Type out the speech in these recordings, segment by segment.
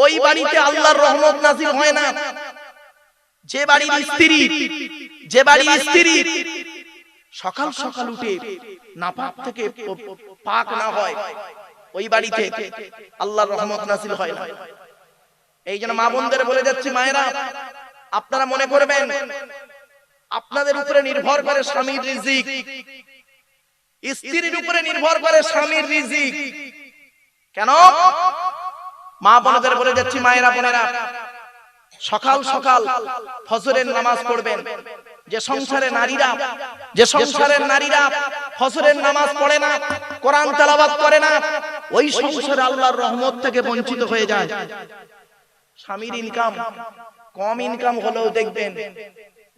ওই বাড়িতে আল্লাহর রহমত নাযিল হয় না। যে বাড়ির স্ত্রী সকাল সকাল উঠে নাপাক থেকে পাক না হয়, ওই বাড়িতে আল্লাহর রহমত নাযিল হয় না। এই জন্য মা বোনদের বলে যাচ্ছি, মায়েরা আপনারা মনে করবেন আপনাদের উপরে নির্ভর করে স্বামীর রিজিক, স্ত্রীর উপরে নির্ভর করে স্বামীর রিজিক। কেন? মা বোনদের বলে যাচ্ছি, মায়েরা বোনেরা, সকাল সকাল ফজরের নামাজ পড়বেন। যে সংসারের নারীরা ফজরের নামাজ পড়ে না, কোরআন তেলাওয়াত করে না, ওই সংসারে আল্লাহর রহমত থেকে বঞ্চিত হয়ে যায়। স্বামীর ইনকাম কম ইনকাম হলেও দেখবেন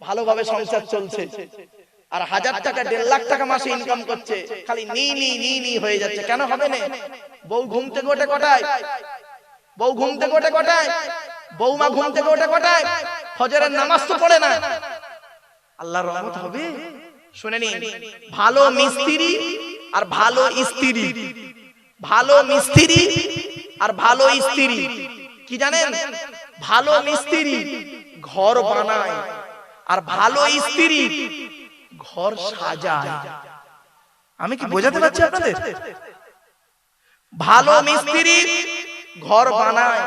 ভালোভাবে সংসার চলছে, আর 1000 টাকা 1.5 লাখ টাকা মাসে ইনকাম করছে, খালি নি হয়ে যাচ্ছে। কেন হবে না? বউ ঘুম থেকে ওঠে কটায়? বৌমা ঘুম থেকে ওঠে কটায়? ফজরের নামাজ তো পড়ে না। আল্লাহর রহমত হবে? শুনে নিন, ভালো মিস্ত্রি আর ভালো স্ত্রী কি জানেন? ভালো মিস্ত্রি ঘর বানায়, আর ভালো স্ত্রী ঘর সাজায়। আমি কি বোঝাতে পারছি আপনাদের? ভালো মিস্ত্রি ঘর বানায়,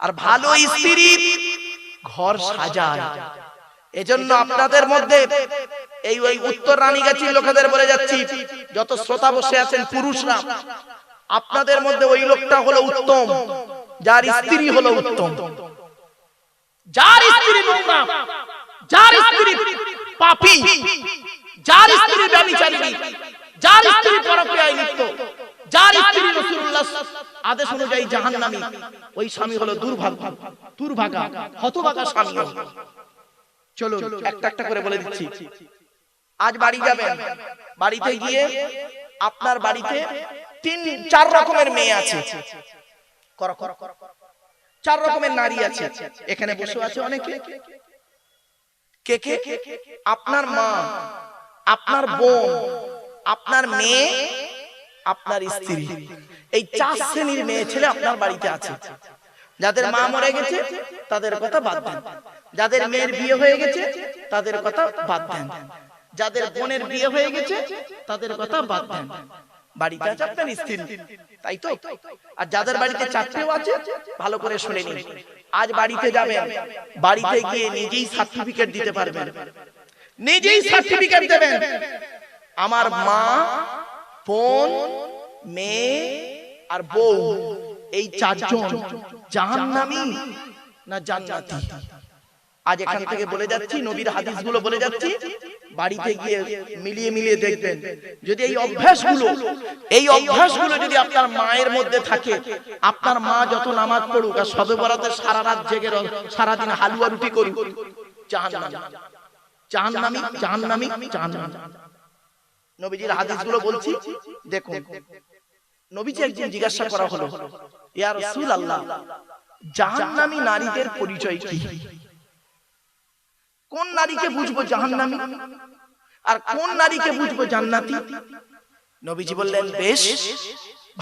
আর ভালো স্ত্রী ঘর সাজায়। এজন্য আপনাদের মধ্যে এই উত্তর রানীগাছির লোকেদের বলে যাচ্ছি, যত শ্রোতা বসে আছেন পুরুষরা, আপনাদের মধ্যে ওই লোকটা হলো উত্তম যার স্ত্রী হলো উত্তম, যার স্ত্রী নোংরা, যার স্ত্রী পাপী, যার স্ত্রী ব্যভিচারিণী, যার স্ত্রী পরকীয়ায় লিপ্ত, যার স্ত্রী রাসূলুল্লাহ আদেশ অনুযায়ী জাহান্নামী, ওই স্বামী হলো দুর্ভাগা হতভাগা স্বামী। চলো একটা একটা করে বলে দিচ্ছি। আজ বাড়ি যাবেন, বাড়িতে গিয়ে আপনার বাড়িতে 3-4 রকমের মেয়ে আছে, 4 রকমের নারী আছে। এখানে বসে আছে অনেকে। কে? আপনার মা, আপনার বোন, আপনার মেয়ে, আপনার স্ত্রী। এই 4 শ্রেণীর মেয়ে ছেলে আপনার বাড়িতে আছে। যাদের মা মরে গেছে তাদের কথা বাদ দেন, যাদের মেয়ের বিয়ে হয়ে গেছে তাদের কথা বাদ দেন, যাদের বোনের বিয়ে হয়ে গেছে তাদের কথা বাদ দেন। বাড়িতে আছে আপনার স্ত্রী, তাই তো? আর যাদের বাড়িতে 4টেও আছে, ভালো করে শুনে নিন। আজ বাড়িতে যাবেন, বাড়িতে গিয়ে নিজেই সার্টিফিকেট দিতে পারবেন, নিজেই সার্টিফিকেট দেবেন, আমার মা, বোন, মেয়ে আর বউ, এই 4 জন জাহান্নামী না জান্নাতি। আজ এখান থেকে বলে যাচ্ছি, নবীর হাদিসগুলো বলে যাচ্ছি, বাড়িতে গিয়ে মিলিয়ে দেখবেন। যদি এই অভ্যাসগুলো যদি আপনার মায়ের মধ্যে থাকে, আপনার মা যত নামাজ পড়ুক আর শবে বরাতে সারা রাত জেগে সারাদিন হালুয়া রুটি করুক, জাহান্নামী। নবীজির হাদিসগুলো বলছি, দেখুন। নবীজি একদিন জিজ্ঞাসা করা হলো, ইয়া রাসূলুল্লাহ, জাহান্নামী নারীদের পরিচয় কি? কোন নারীকে বুঝবো জাহান্নামী আর কোন নারীকে বুঝবো জান্নাতি? নবীজি বললেন, বেশ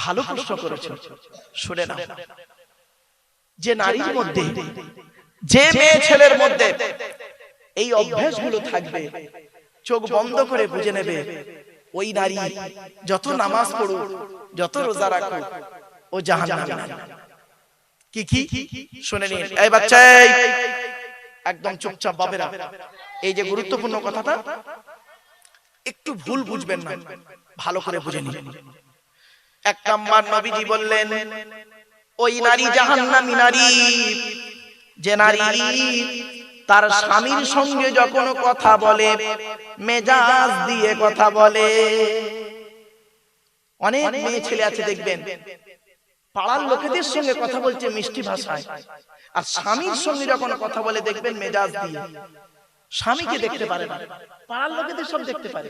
ভালো প্রশ্ন করেছো, শুনে নাও। যে নারীর মধ্যে, যে মেয়ে ছেলের মধ্যে এই অভ্যাসগুলো থাকবে, চোখ বন্ধ করে বুঝে নেবে ওই নারী যত নামাজ পড়ুক, যত রোজা রাখুক, ও জাহান্নামী। কি শুনে নিন। এই বাচ্চা, একদম চুপচাপ বাবেরা, এই যে গুরুত্বপূর্ণ কথাটা একটু ভুল বুঝবেন না, ভালো করে বুঝে নিন। 1 নাম্বার, নবীজি বললেন ওই নারী জাহান্নামী নারী, যে নারী তার স্বামীর সঙ্গে যখন কথা বলে মেজাজ দিয়ে কথা বলে। অনেক মেয়ে ছেলে আছে দেখবেন, পাড়ার লোকেদের সঙ্গে কথা বলছে মিষ্টি ভাষায়, আর স্বামীর সঙ্গে যখন কথা বলে দেখবেন মেজাজ দিয়ে। স্বামীকে দেখতে পারে না, পাড়ার লোকেদের সব দেখতে পারে।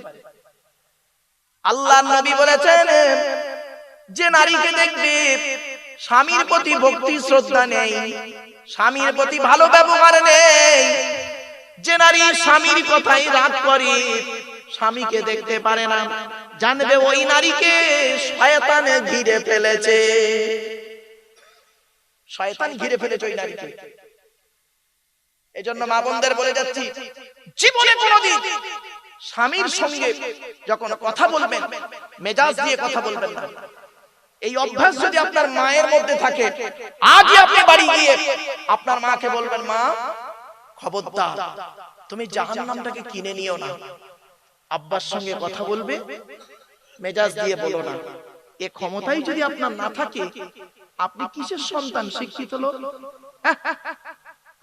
আল্লাহর নবী বলেছেন, যে নারীকে দেখবে স্বামীর প্রতি ভক্তি শ্রদ্ধা নেই, স্বামীর প্রতি ভালো ব্যবহার নেই, যে নারী স্বামীর কথাই রাগ করে, স্বামীকে দেখতে পারে না, জানবে ওই নারীকে শয়তানে ঘিরে ফেলেছে। শয়তান ঘিরে ফেলেছে ওই নারীকে। এজন্য মা বোনদের বলে যাচ্ছি, জীবনে কোনোদিন স্বামীর সঙ্গে যখন কথা বলবেন মেজাজ দিয়ে কথা বলবেন না। এই অভ্যাস যদি আপনার মায়ের মধ্যে থাকে, আজই আপনি বাড়ি গিয়ে আপনার মাকে বলবেন, মা খবরদার তুমি জাহান্নামটাকে কিনে নিও না। আব্বার সঙ্গে কথা বলবে মেজাজ দিয়ে বলো না। এ ক্ষমতাই যদি আপনার না থাকে, আপনি কিসের সন্তান? শিক্ষিত লোক,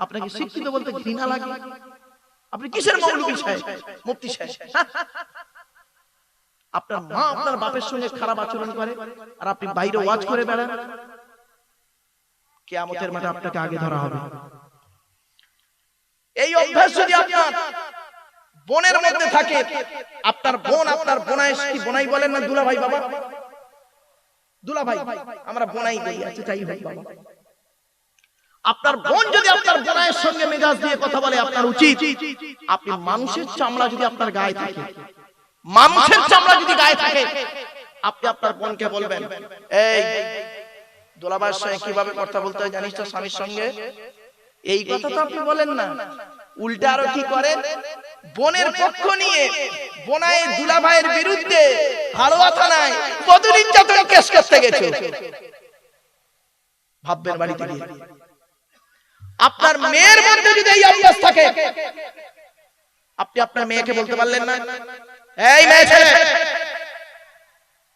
আপনাকে শিক্ষিত বলতে ঘৃণা লাগে। আপনি কিসের মৌলবী সাহেব, মুফতি সাহেব? আপনার মা আপনার বাপের সঙ্গে খারাপ আচরণ করে আর আপনি বাইরে ওয়াজ করে বেড়ান, কিয়ামতের মাঠে আপনাকে আগে ধরা হবে। এই অভ্যাস যদি আপনার বোনের মধ্যে থাকে, আপনার বোন আপনার বোনাই, কি বোনাই বলেন না দুলা ভাই? বাবা দুলা ভাই, আমরা বোনাই বলি, আচ্ছা তাই হোক বাবা। আপনার বোন যদি আপনার বোনাইয়ের সঙ্গে মেজাজ দিয়ে কথা বলে, আপনার উচিত, আপনি মানুষের চামড়া যদি আপনার গায়ে থাকে, মানুষের চামড়া যদি গায়ে থাকে, আপনি আপনার বোনকে বলবেন, এই দুলাভাইয়ের সঙ্গে কিভাবে কথা বলতে হয় জানিস তো স্বামীর সঙ্গে? এই কথা তো আপনি বলেন না, উল্টা আরো কি করেন? বোনের পক্ষ নিয়ে বোনাই দুলাভাইয়ের বিরুদ্ধে হাড়োয়া থানায় বধূ নির্যাতন কেস করতে গেছে। ভাববেন বাড়িতে গিয়ে। আপনার মেয়ের মধ্যে যদি এই অভ্যাস থাকে, আপনি আপনার মেয়েকে বলতে পারলেন না, এই মেয়ে ছেলে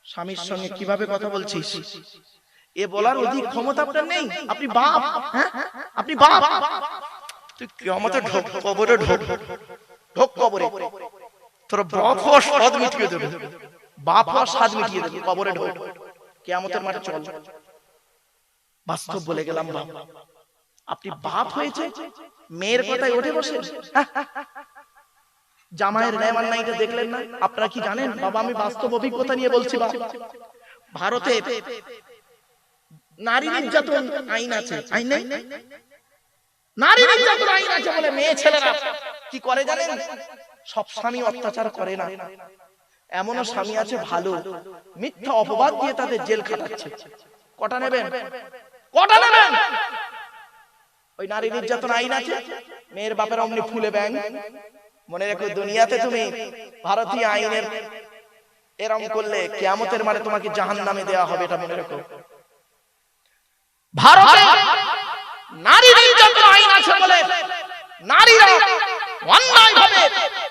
স্বামীর সঙ্গে কিভাবে কথা বলছিস? এ বলার অধিক ক্ষমতা আপনার নেই। আপনি বাপ, হ্যাঁ আপনি বাপ। তুই কিয়ামতে ঢোক কবরে, ঢোক ঢোক কবরে, তোর বাপ হওয়ার স্বাদ মিটিয়ে দেবে, বাপ হওয়ার স্বাদ মিটিয়ে দেবে, কবরে ঢোক, কিয়ামতের মাঠে চল। বাস্তব বলে গেলাম বাপ। আপনি বাপ হয়েছে মেয়ের কথায় উঠে বসে জামাইয়ের রেমান নাইটা দেখলেন না? আপনারা কি জানেন বাবা? আমি বাস্তব অভিজ্ঞতা নিয়ে বলছি। ভারতে নারী নির্যাতন আইন আছে, আইন নেই? নারী নির্যাতন আইন আছে বলে মেয়ে ছেলেরা কি করে জানেন? সব স্বামী অত্যাচার করে না, এমনও স্বামী আছে ভালো, মিথ্যা অপবাদ দিয়ে তাদের জেল খাটাচ্ছে। কটা নেবেন? কটা নেবেন? ওই নারী নির্যাতন আইন আছে, মেয়ের বাপের অমনি ফুলে ব্যাং। মনে রেখো, দুনিয়াতে তুমি ভারতীয় আইনের এরম করলে কিয়ামতের মাঠে তোমাকে জাহান্নামে দেওয়া হবে, এটা মনে রেখো। ভারতে নারী নির্যাতন আইন আছে বলে নারীরা অন্যায়ভাবে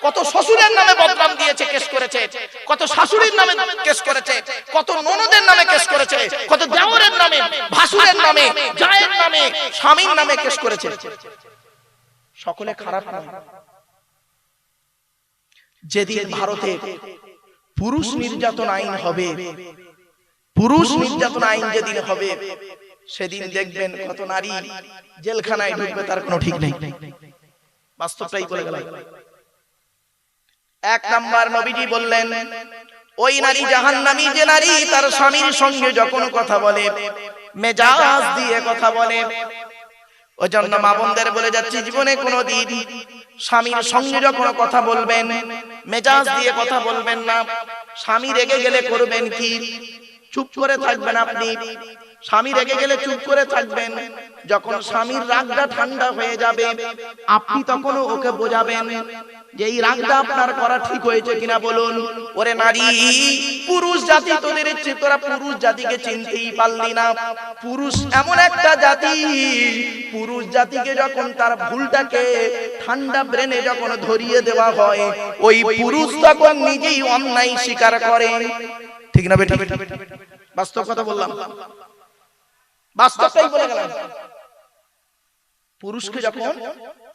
কত শ্বশুরের নামে বদনাম দিয়েছে, কেস করেছে, কত শাশুড়ির নামে কেস করেছে, কত ননদের নামে কেস করেছে, কত দেওরের নামে, ভাসুরের নামে, জায়ের নামে, স্বামীর নামে কেস করেছে। সকলে খারাপ নয়। যেদিন ভারতে পুরুষ নির্যাতন আইন হবে, পুরুষ নির্যাতন আইন যেদিন হবে, সেদিন দেখবেন কত নারী জেলখানায় ঢুকবে, তার কোনো ঠিক নেই। বাস্তবটাই বলে গেল। এক নাম্বার নবীজি বললেন, ওই নারী জাহান্নামী যে নারী তার স্বামীর সঙ্গে যখন কথা বলে মেজাজ দিয়ে কথা বলে। ওই জন্য মা বোনদের বলে যাচ্ছি, জীবনে কোনোদিন স্বামীর সঙ্গে যখন কথা বলবেন মেজাজ দিয়ে কথা বলবেন না। স্বামী রেগে গেলে করবেন কি? চুপ করে থাকবেন। আপনি স্বামী রেগে গেলে চুপ করে থাকবেন। যখন স্বামীর রাগটা ঠান্ডা হয়ে যাবে, আপনি তখন ওকে বোঝাবেন যে এই রাগটা আপনার করা ঠিক হয়েছে কিনা বলুন। ওরে নারী, পুরুষ জাতি তোদের ইচ্ছে, তোরা পুরুষ জাতিকে চিনতেই পারলি না। পুরুষ এমন একটা জাতি, পুরুষ জাতিকে যখন তার ভুলটাকে ঠান্ডা ব্রেনে যখন ধরিয়ে দেওয়া হয়, ওই পুরুষ তখন নিজেই অন্যায় স্বীকার করে। ঠিক না বেটা? বাস্তব কথা বললাম, বাস্তবটাই বলে গেলাম। পুরুষকে যখন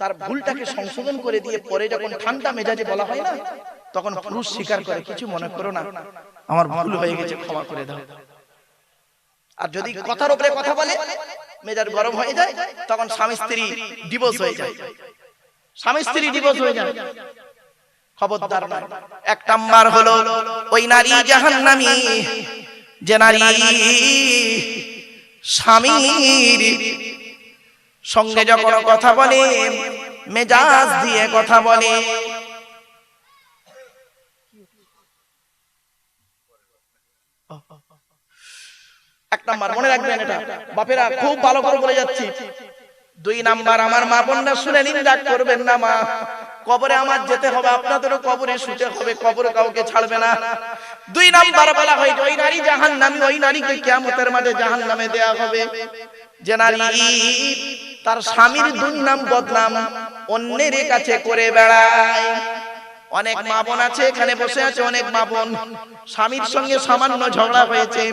তার ভুলটাকে সংশোধন করে দিয়ে পরে যখন ঠান্ডা মেজাজে বলা হয় না, তখন পুরুষ স্বীকার করে, কিছু মনে করো না, আমার ভুল হয়ে গেছে, ক্ষমা করে দাও। আর যদি কথার উপরে কথা বলে মেজাজ গরম হয়ে যায়, তখন স্বামী স্ত্রী ডিভোর্স হয়ে যায়, স্বামী স্ত্রী ডিভোর্স হয়ে যায়। খবরদার নয়। এক নাম্বার হলো ওই নারী জাহান্নামী যে নারী স্বামীর সঙ্গে যখন কথা বলে মেজাজ দিয়ে কথা বলে। এক নাম্বার মনে রাখবেন, এটা বাপেরা খুব ভালো করে বলে যাচ্ছি। 2 নাম্বার, আমার মা বোনরা শুনে নিন, রাগ করবেন না মা, কবরে আমার যেতে হবে, আপনাদেরও কবরে শুতে হবে, কবরে কাউকে ছাড়বে না। 2 নাম্বার বলা হয় ওই নারী জাহান্নামী, ওই নারীকে কিয়ামতের মাঠে জাহান্নামে দেয়া হবে যে নারী তার স্বামীর দুর্নাম বদনাম অন্যের কাছে করে বেড়ায়। অনেক মা বোন আছে এখানে বসে আছে, অনেক মা বোন স্বামীর সঙ্গে সামান্য ঝগড়া হয়েছে,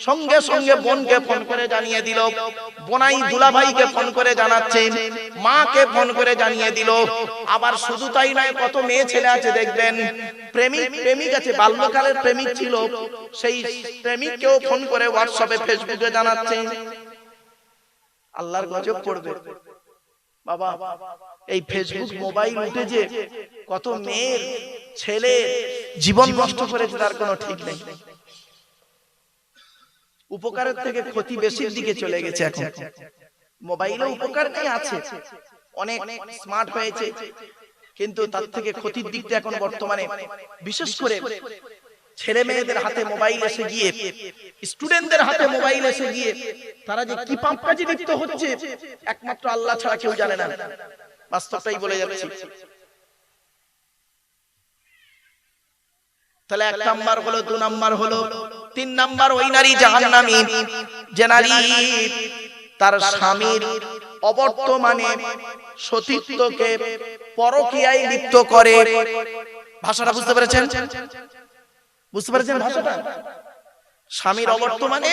সঙ্গে সঙ্গে বোনকে ফোন করে জানিয়ে দিল, বোনাই দুলাভাইকে ফোন করে জানাচ্ছে, মাকে ফোন করে জানিয়ে দিল। আবার শুধু তাই নয়, কত মেয়ে ছেলে আছে দেখবেন প্রেমিক আছে, বাল্যকালের প্রেমিক ছিল, সেই প্রেমিককেও ফোন করে হোয়াটসঅ্যাপে ফেসবুকে জানাচ্ছে। আল্লাহর গজব পড়বে বাবা। এই ফেসবুক মোবাইল উঠে যে কত মেয়ের ছেলে জীবন নষ্ট করেছে তার কোনো ঠিক নেই। উপকারের থেকে ক্ষতি বেশির দিকে চলে গেছে। এখন মোবাইলে উপকার নেই আছে, অনেক স্মার্ট হয়েছে, কিন্তু তার থেকে ক্ষতির দিকটা এখন বর্তমানে বিশেষ করে ছেলে মেয়েদের হাতে মোবাইল এসে গিয়ে, স্টুডেন্টদের হাতে মোবাইল এসে গিয়ে তারা যে কি পাপ কাজে লিপ্ত হচ্ছে একমাত্র আল্লাহ ছাড়া কেউ জানে না। বাস্তবটাই বলে যাচ্ছি। তাহলে 1 নাম্বার হলো, 2 নাম্বার হলো, 3 নাম্বার ওই নারী জাহান্নামী যে নারী তার স্বামীর অবর্তমানে সতীত্বকে পরকীয়ায় লিপ্ত করে। ভাষাটা বুঝতে পেরেছেন? বুঝতে পেরেছেন ভাষাটা? স্বামীর অবর্তমানে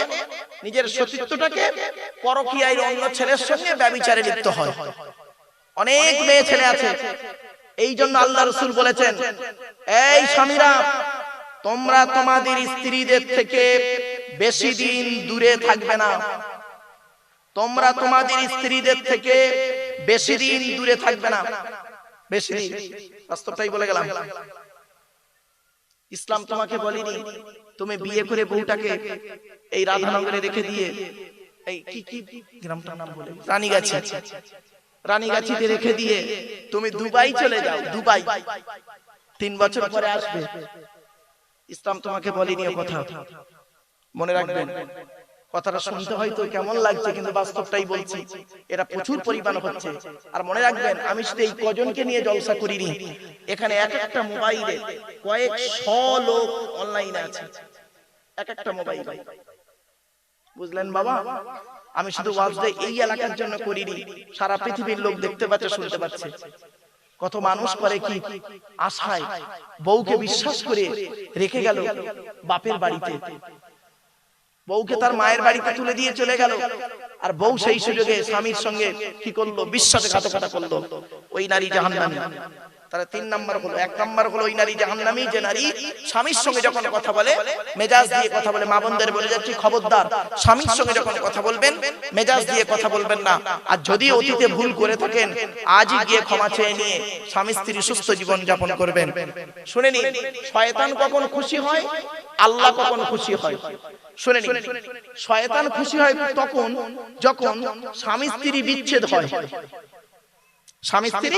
নিজের সতীত্বটাকে পরকীয়ায় অন্য ছেলের সঙ্গে ব্যভিচারে লিপ্ত হয়। অনেক মেয়ে ছেলে আছে। এই জন্য আল্লাহ রাসূল বলেছেন, এই স্বামীরা তোমরা তোমাদের স্ত্রীদের থেকে বেশি দিন দূরে থাকবে না। তোমরা তোমাদের স্ত্রীদের থেকে বেশি দিন দূরে থাকবে না। বেশি দিন, বাস্তবটাই বলে গেলাম। ইসলাম তোমাকে বলেনি তুমি বিয়ে করে বউটাকে এই রাধানগরে রেখে দিয়ে, এই কি গ্রামটার নাম বলে, রানীগাছিতে রেখে দিয়ে তুমি দুবাই চলে যাও। দুবাই 3 বছর পরে আসবে। ইসলাম তোমাকে বলেনি ও কথা। মনে রাখবেন, কথাটা শুনতে হয়তো কেমন লাগছে, কিন্তু বাস্তবটাই বলছি, এটা প্রচুর পরিমাণ হচ্ছে। আর মনে রাখবেন, আমি শুধু এই কজনকে নিয়ে জলসা করিনি, এখানে এক একটা মোবাইলে কয়েকশো লোক অনলাইনে আছে, এক একটা মোবাইল। বুঝলেন বাবা? আমি শুধু ওয়াজটা এই এলাকার জন্য করিনি, সারা পৃথিবীর লোক দেখতে পাচ্ছে, শুনতে পাচ্ছে। কত মানুষ করে কি আশায় বউকে বিশ্বাস করে রেখে গেল বাপের বাড়িতে, বউকে তার মায়ের বাড়িতে তুলে দিয়ে চলে গেল, আর বউ সেই সুযোগে স্বামীর সঙ্গে কি করলো? বিশ্বাসঘাতকতা করলো। ওই নারী জাহান্নামী। তাহলে 3 নাম্বার হলো, 1 নাম্বার হলো ওই নারী জাহান্নামী যে নারী স্বামীর সঙ্গে যখন কথা বলে মেজাজ দিয়ে কথা বলে। মা বোনদের বলে যাচ্ছি, খবরদার, স্বামীর সঙ্গে যখন কথা বলবেন মেজাজ দিয়ে কথা বলবেন না। আর যদি অতীতে ভুল করে থাকেন আজই গিয়ে ক্ষমা চেয়ে নিয়ে স্বামী স্ত্রী সুস্থ জীবন যাপন করবেন। শুনে নিন, শয়তান কখন খুশি হয়, আল্লাহ কখন খুশি হয়। শুনে নিন, শয়তান খুশি হয় তখন যখন স্বামী স্ত্রী বিচ্ছেদ হয়। স্বামী স্ত্রী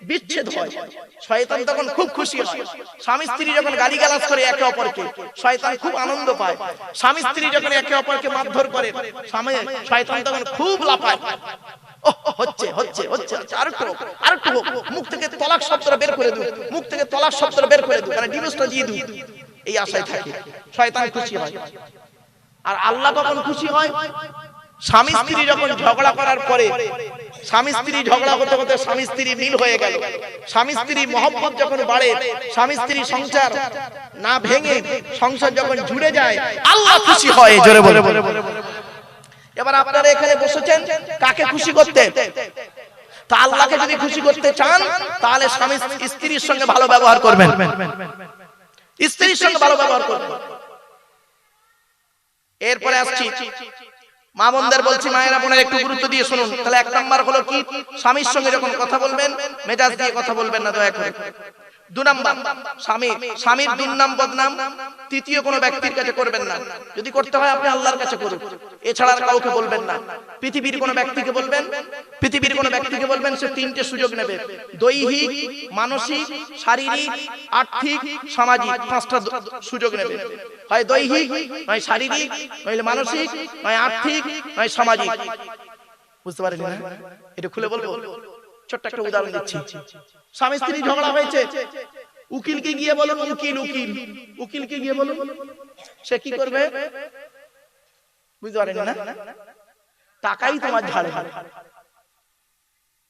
বিচ্ছেদ হয়, শয়তান তখন খুব খুশি হয়। স্বামী স্ত্রী যখন গালিগালাজ করে একে অপরকে, শয়তান খুব আনন্দ পায়। স্বামী স্ত্রী যখন একে অপরকে মারধর করে, শয়তান তখন খুব লাফায়। হচ্ছে হচ্ছে হচ্ছে আরেকটু আরেকটু মুখ থেকে তলাক শব্দটা বের করে দিই, মুখ থেকে তলাক শব্দটা বের করে দিই, মানে ডিভোর্সটা দিয়ে দিই, এই আশায় থাকে। শয়তান খুশি হয়। আর আল্লাহ কখন খুশি হয়? স্বামী স্ত্রী যখন ঝগড়া করার পরে, স্বামী স্ত্রী ঝগড়া করতে করতে স্বামী স্ত্রী মিল হয়ে গেল, স্বামী স্ত্রী মহব্বত যখন বাড়ে, স্বামী স্ত্রী সংসার না ভেঙে সংসার যখন জুড়ে যায়, আল্লাহ খুশি হয়। জোরে বলে। এবার আপনারা এখানে বসেছেন কাকে খুশি করতে? তা আল্লাহকে যদি খুশি করতে চান তাহলে স্বামী স্ত্রীর সঙ্গে ভালো ব্যবহার করবেন, স্ত্রীর সঙ্গে ভালো ব্যবহার করবেন। এরপরে আসছি মা বোনদের বলছি, মায়েরা বোনেরা একটু গুরুত্ব দিয়ে শুনুন। তাহলে 1 নাম্বার হলো কি? স্বামীর সঙ্গে যখন কথা বলবেন মেজাজ দিয়ে কথা বলবেন না, দয়া করে দু নাম্বার স্বামীর দুর্নাম বদনাম তৃতীয় কোনো ব্যক্তির কাছে করবেন না। যদি করতে হয় আপনি আল্লাহর কাছে করুন, এছাড়া আর কাউকে বলবেন না। পৃথিবীর কোনো ব্যক্তিকে বলবেন, সে তিনটে সুযোগ নেবে: দৈহিক, মানসিক, শারীরিক, আর্থিক, সামাজিক, পাঁচটা সুযোগ নেবে। হয় দৈহিক, নয় শারীরিক, নইলে মানসিক, নয় আর্থিক, নয় সামাজিক। বুঝতে পারেন না? এটা খুলে বলবো। ছোট্ট একটা উদাহরণ দিচ্ছি। স্বামী স্ত্রী ঝগড়া হয়েছে, উকিলকে গিয়ে বলুন, উকিলকে গিয়ে বলুন, সে কি করবে? বুঝতে পারেন না? টাকাই তোমার ঝাড়ে।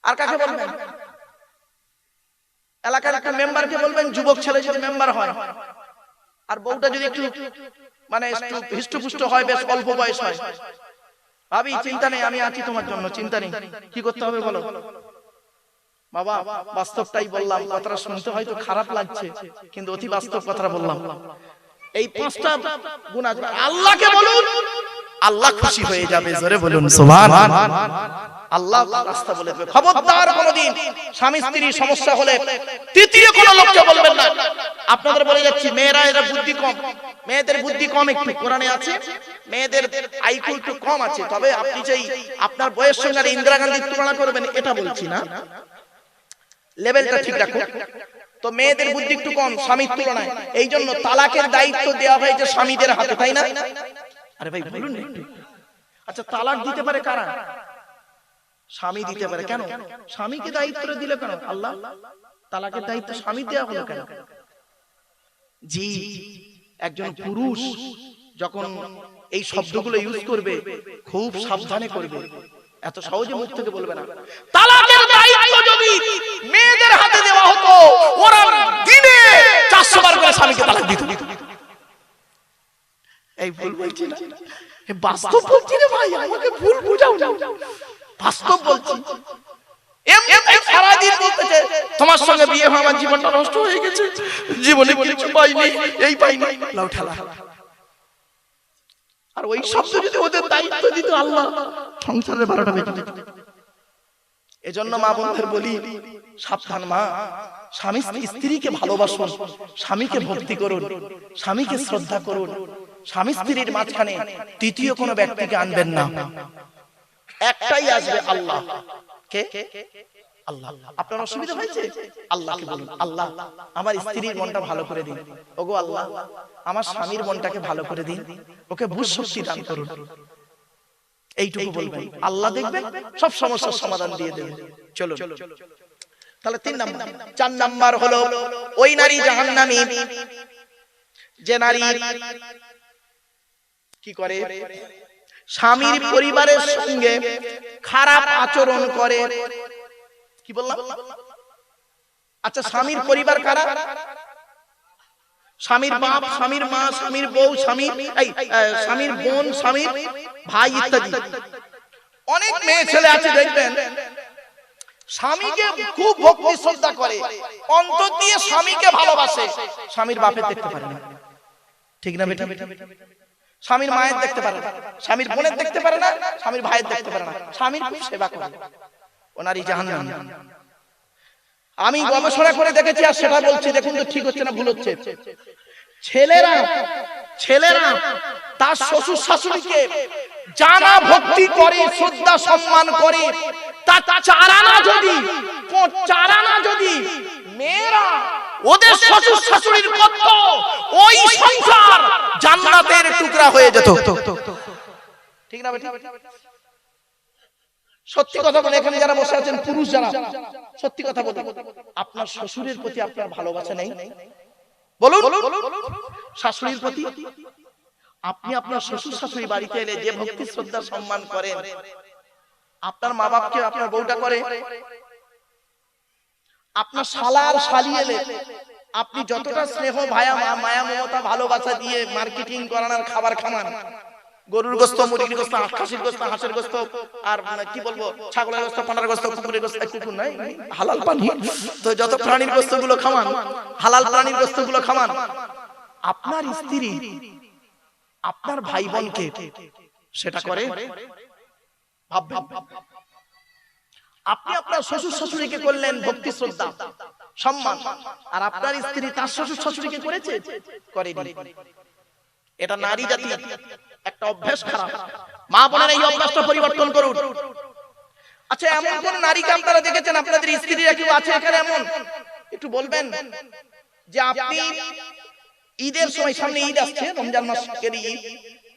আর কাকে বলবেন? এলাকার একটা মেম্বারকে বলবেন, যুবক ছেলে যদি মেম্বার হয়, আর বউটা যদি একটু মানে হৃষ্টপুষ্ট হয়, বেশ অল্প বয়স হয়, ভাবি চিন্তা নেই, আমি আছি তোমার জন্য, চিন্তা নেই। কি করতে হবে বলো? বাবা বাস্তবটাই বললাম, কথাটা শুনতে হয়তো খারাপ লাগছে, কিন্তু অতি বাস্তব কথাটা বললাম। এই পাঁচটা গুণ আছে, আল্লাহকে বলুন, আল্লাহ খুশি হয়ে যাবে। জোরে বলুন সুবহানাল্লাহ। আল্লাহ রাস্তা বলে দেবে। খবরদার কোনদিন স্বামী স্ত্রীর সমস্যা হলে তৃতীয় কোনো লোককে বলবেন না। আপনাদের বলে যাচ্ছি, মেয়েরা এরা বুদ্ধি কম, মেয়েদের বুদ্ধি কম একটু, কোরআনে আছে মেয়েদের আইকিউ একটু কম আছে। তবে আপনি যেই আপনার বয়স সঙ্গে ইন্দিরা গান্ধীর তুলনা করবেন এটা বলছি না, লেভেলটা ঠিক রাখুন। তো মেয়েদের বুদ্ধি একটু কম স্বামীর তুলনায়, এই জন্য তালাকের দায়িত্ব দেওয়া হয়েছে স্বামীদের হাতে, তাই না? আরে ভাই বলুন না একটু। আচ্ছা, তালাক দিতে পারে কারা? স্বামী দিতে পারে। কেন স্বামীকে দায়িত্ব দিলে কেন? আল্লাহ তালাকের দায়িত্ব স্বামী দেওয়া হলো কেন? জি, একজন পুরুষ যখন এই শব্দগুলো ইউজ করবে খুব সাবধানে করবে, এত সহজে মুখ থেকে বলবে না। তালাকের দায়িত্ব যদি মেয়েদের হাতে দেওয়া হতো, ওরা দিনে 400 বার করে স্বামীকে তালাক দিত। এই ভুল বলছি না, বাস্তব বলছি রে ভাই, আমাকে ভুল বুঝাও না, বাস্তব বলছি। এমনি সারাদিন বলতেছে তোমার সঙ্গে বিয়ে হওয়া আমার জীবনটা নষ্ট হয়ে গেছে, জীবনে কিছু পাইনি, এই পাইনি, লাউ ঠালা। আর ওই শব্দ যদি ওদের দায়িত্ব দিত আল্লাহ, সংসারের 12টা বেজে যেত। এজন্য মা বোনদের বলি, সাবধান মা, স্বামী স্ত্রীকে ভালোবাসুন, স্বামীকে ভক্তি করুন, স্বামীকে শ্রদ্ধা করুন। স্বামী স্ত্রীর মাঝখানে তৃতীয় কোনো ব্যক্তিকে আনবেন না, একটাই আসবে, আল্লাহ। কে? আল্লাহ। আপনার অসুবিধা হয়েছে, আল্লাহকে বলুন, আল্লাহ আমার স্ত্রীর মনটা ভালো করে দিন। ওগো আল্লাহ, আমার স্বামীর মনটাকে ভালো করে দিন, ওকে বুঝ শক্তি দান করুন। এইটুকু বলবেন, আল্লাহ দেখবেন সব সমস্যার সমাধান দিয়ে দেবেন। চলো তাহলে 3 নাম্বার। 4 নাম্বার হলো ওই নারী জাহান্নামী যে নারী কি করে? স্বামীর পরিবারের সঙ্গে খারাপ আচরণ করে। কি বললাম? আচ্ছা, স্বামীর পরিবার কারা? স্বামীর বাপ, স্বামীর মা, স্বামীর বউ, স্বামীর বোন, স্বামীর ভাই ইত্যাদি। অনেক মেয়ে ছেলে আছে দেখবেন স্বামীকে খুব ভক্তি শ্রদ্ধা করে, অন্তর দিয়ে স্বামীকে ভালোবাসে, স্বামীর বাপের দেখতে পারে না। ঠিক না বেটা? স্বামীর মায়ের দেখতে পারে না, স্বামীর বোনের দেখতে পারে না, স্বামীর ভাইয়ের দেখতে পারে না, স্বামীর খুব সেবা করে। ও নারী জাহান্নামী। আমি গবেষণা করে দেখেছি, আর সেটা বলছি, দেখুন তো ঠিক হচ্ছে না ভুল হচ্ছে। ছেলেরা তার শ্বশুর শাশুড়িকে জানা ভক্তি করে, শ্রদ্ধা সম্মান করে, তার চারানা যদি মেয়েরা ওদের শ্বশুর শাশুড়ির করত, ওই সংসার জান্নাতের টুকরা হয়ে যেত। ঠিক না বেটা? সত্যি কথা বলে, এখানে যারা বসে আছেন পুরুষ যারা, সত্যি কথা বলুন, আপনার শ্বশুরের প্রতি আপনার ভালোবাসা নেই? বলুন, শাশুড়ির প্রতি আপনি আপনার শ্বশুর শাশুড়ি বাড়িতে এলে যে ভক্তি শ্রদ্ধা সম্মান করেন, আপনার মা বাপকে আপনার বউটা করে। আপনার শালার শালি এলে আপনি যতটা স্নেহ মায়া মমতা ভালোবাসা দিয়ে মার্কেটিং করান আর খাবার খামান, গরুর গোস্ত, মুরগির গোস্ত, খাসির গোস্ত, হাঁসের গোস্ত, আর কি বলবো, ছাগলের গোস্ত, পাঁঠার গোস্ত, কুকুরের গোস্ত, কুকুর নাই হালাল পানি, তো যত প্রাণীর গোস্ত গুলো খামান, হালাল প্রাণীর গোস্ত গুলো খামান, আপনার স্ত্রী আপনার ভাই বোনকে সেটা করে? ভাববেন। আপনি আপনার শ্বশুর শাশুড়িকে করলেন ভক্তি শ্রদ্ধা, সম্মান। আর আপনার স্ত্রী তার শ্বশুর শাশুড়িকে করেছে? করেনি। এটা নারী জাতির একটা অভ্যাস খারাপ। মা বোনেরা এই অভ্যাসটা পরিবর্তন করুন। আচ্ছা, এমন কোন নারীকে আপনারা দেখেছেন আপনাদের স্ত্রীরা কেউ আছে এখানে এমন? একটু বলবেন যে আপনি ঈদের সময়, সামনে ঈদ আসছে, রমজান মাসের ঈদ,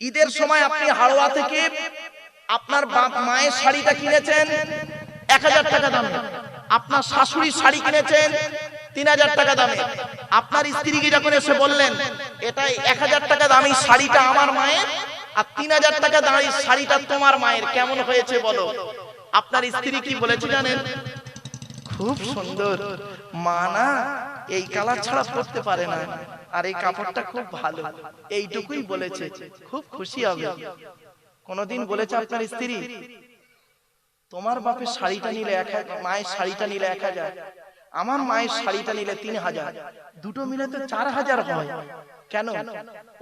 ঈদের সময় আপনি হাড়োয়া থেকে আপনার বাপ মায়ের শাড়িটা কিনেছেন 1000 টাকা দামে, আপনার শাশুড়ির শাড়ি কিনেছেন 3000 টাকা দামে। আপনার স্ত্রীকে যখন এসে বললেন এটা 1000 টাকা দামি শাড়িটা আমার মায়ের আর 3000 টাকা দামি শাড়িটা তোমার মায়ের, কেমন হয়েছে বলো? আপনার স্ত্রী কি বলেছে জানেন? খুব সুন্দর, মা না এই কালার ছাড়া পরতে পারে না, আর এই কাপড়টা খুব ভালো, এইটুকুই বলেছে, খুব খুশি হবে। কোনদিন বলেছে আপনার স্ত্রী তোমার বাপের শাড়িটা নিলে 1000, মায়ের শাড়িটা নিলে 1000, আমার মায়ের শাড়িটা নিলে 3000, দুটো মিলে তো 4000 হয়? কেন?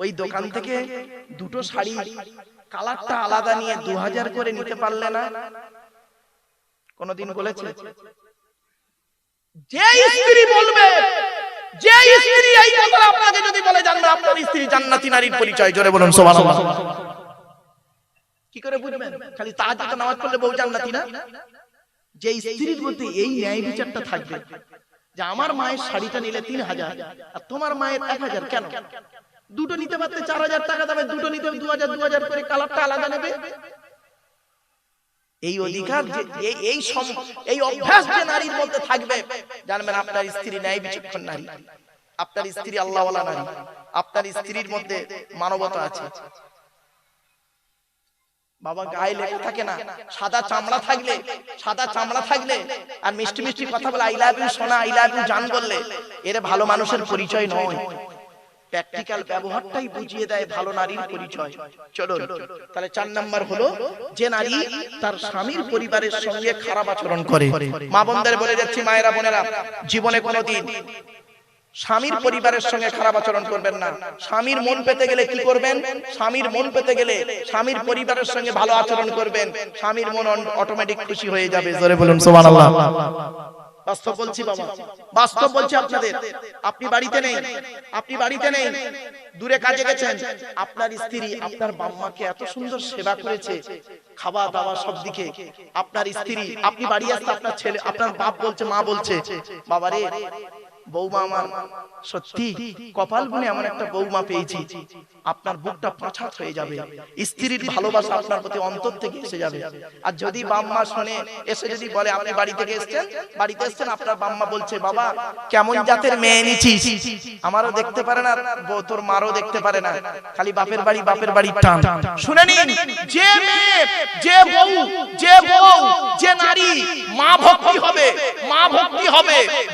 ওই দোকান থেকে দুটো শাড়ি কালারটা আলাদা নিয়ে 2000 করে নিতে পারলে না? কোনদিন বলেছে? যে স্ত্রী বলবে, যে স্ত্রী এই কথা আপনাকে যদি বলে, জানবেন আপনার স্ত্রী জান্নাতি নারীর পরিচয়। জোরে বলুন সুবহানাল্লাহ। কি করে বুঝবেন? খালি তাহাজ্জুদ নামাজ পড়লে বউ জান্নাতি না? যে স্ত্রীর মধ্যে এই ন্যায় বিচারটা থাকবে যে আমার মায়ের শাড়িটা নিলে 3000 আর তোমার মায়ের 1000, কেন? দুটো নিতে পারতে 4000 টাকা দামে, দুটো নিতে 2000 করে, কালারটা আলাদা নেবে। এই অধিকার যে এই অভ্যাস যে নারীর মধ্যে থাকবে, জানবেন আপনার স্ত্রী ন্যায় বিচক্ষণ নারী, আপনার স্ত্রী আল্লাহওয়ালা নারী, আপনার স্ত্রীর মধ্যে মানবতা আছে। বাবা গায়ে লেখা থাকে না, সাদা চামড়া থাকলে আর মিষ্টি মিষ্টি কথা বলে, আই লাভ ইউ সোনা, আই লাভ ইউ জান বললে, এর ভালো মানুষের পরিচয় নয়। প্র্যাকটিক্যাল ব্যবহারটাই বুঝিয়ে দেয় ভালো নারীর পরিচয়। চলো তাহলে 4 নাম্বার হলো যে নারী তার স্বামীর পরিবারের সঙ্গে খারাপ আচরণ করে। মা বোনদের বলে যাচ্ছি, মায়েরা বোনেরা, জীবনে কোনোদিন স্বামীর পরিবারের সঙ্গে খারাপ আচরণ করবেন না। স্বামীর মন পেতে গেলে কি করবেন? স্বামীর মন পেতে গেলে স্বামীর পরিবারের সঙ্গে ভালো আচরণ করবেন, স্বামীর মন অটোমেটিক খুশি হয়ে যাবে। জোরে বলুন সুবহানাল্লাহ। বাস্তব বলছি বাবা, বাস্তব বলছি আপনাদের। আপনি বাড়িতে নেই, দূরে কাজে গেছেন, আপনার স্ত্রী আপনার বাম্মাকে এত সুন্দর সেবা করেছে, খাওয়া দাওয়া সব দিকে। আপনার স্ত্রী, আপনি বাড়ি আসতে আপনার ছেলে, আপনার বাপ বলছে, মা বলছে, বাবারে বৌমা আমার সত্যি কপাল গুনে এমন একটা বৌমা পেয়েছি, আপনার বুকটা পাঁচাত হয়ে যাবে। স্ত্রীর ভালোবাসা আপনার প্রতি অন্তর থেকে এসে যাবে। আর যদি বাম্মা শুনে এসে যদি বলে আপনি বাড়িতে এসেছেন, আপনার বাম্মা বলছে, বাবা কেমন জাতের মেয়ে নিছিস, আমারও দেখতে পারে না, তোর মারও দেখতে পারে না, খালি বাপের বাড়ি টান। শুনে নিন, যে মেয়ে, যে বউ, যে নারী মা ভক্তি হবে,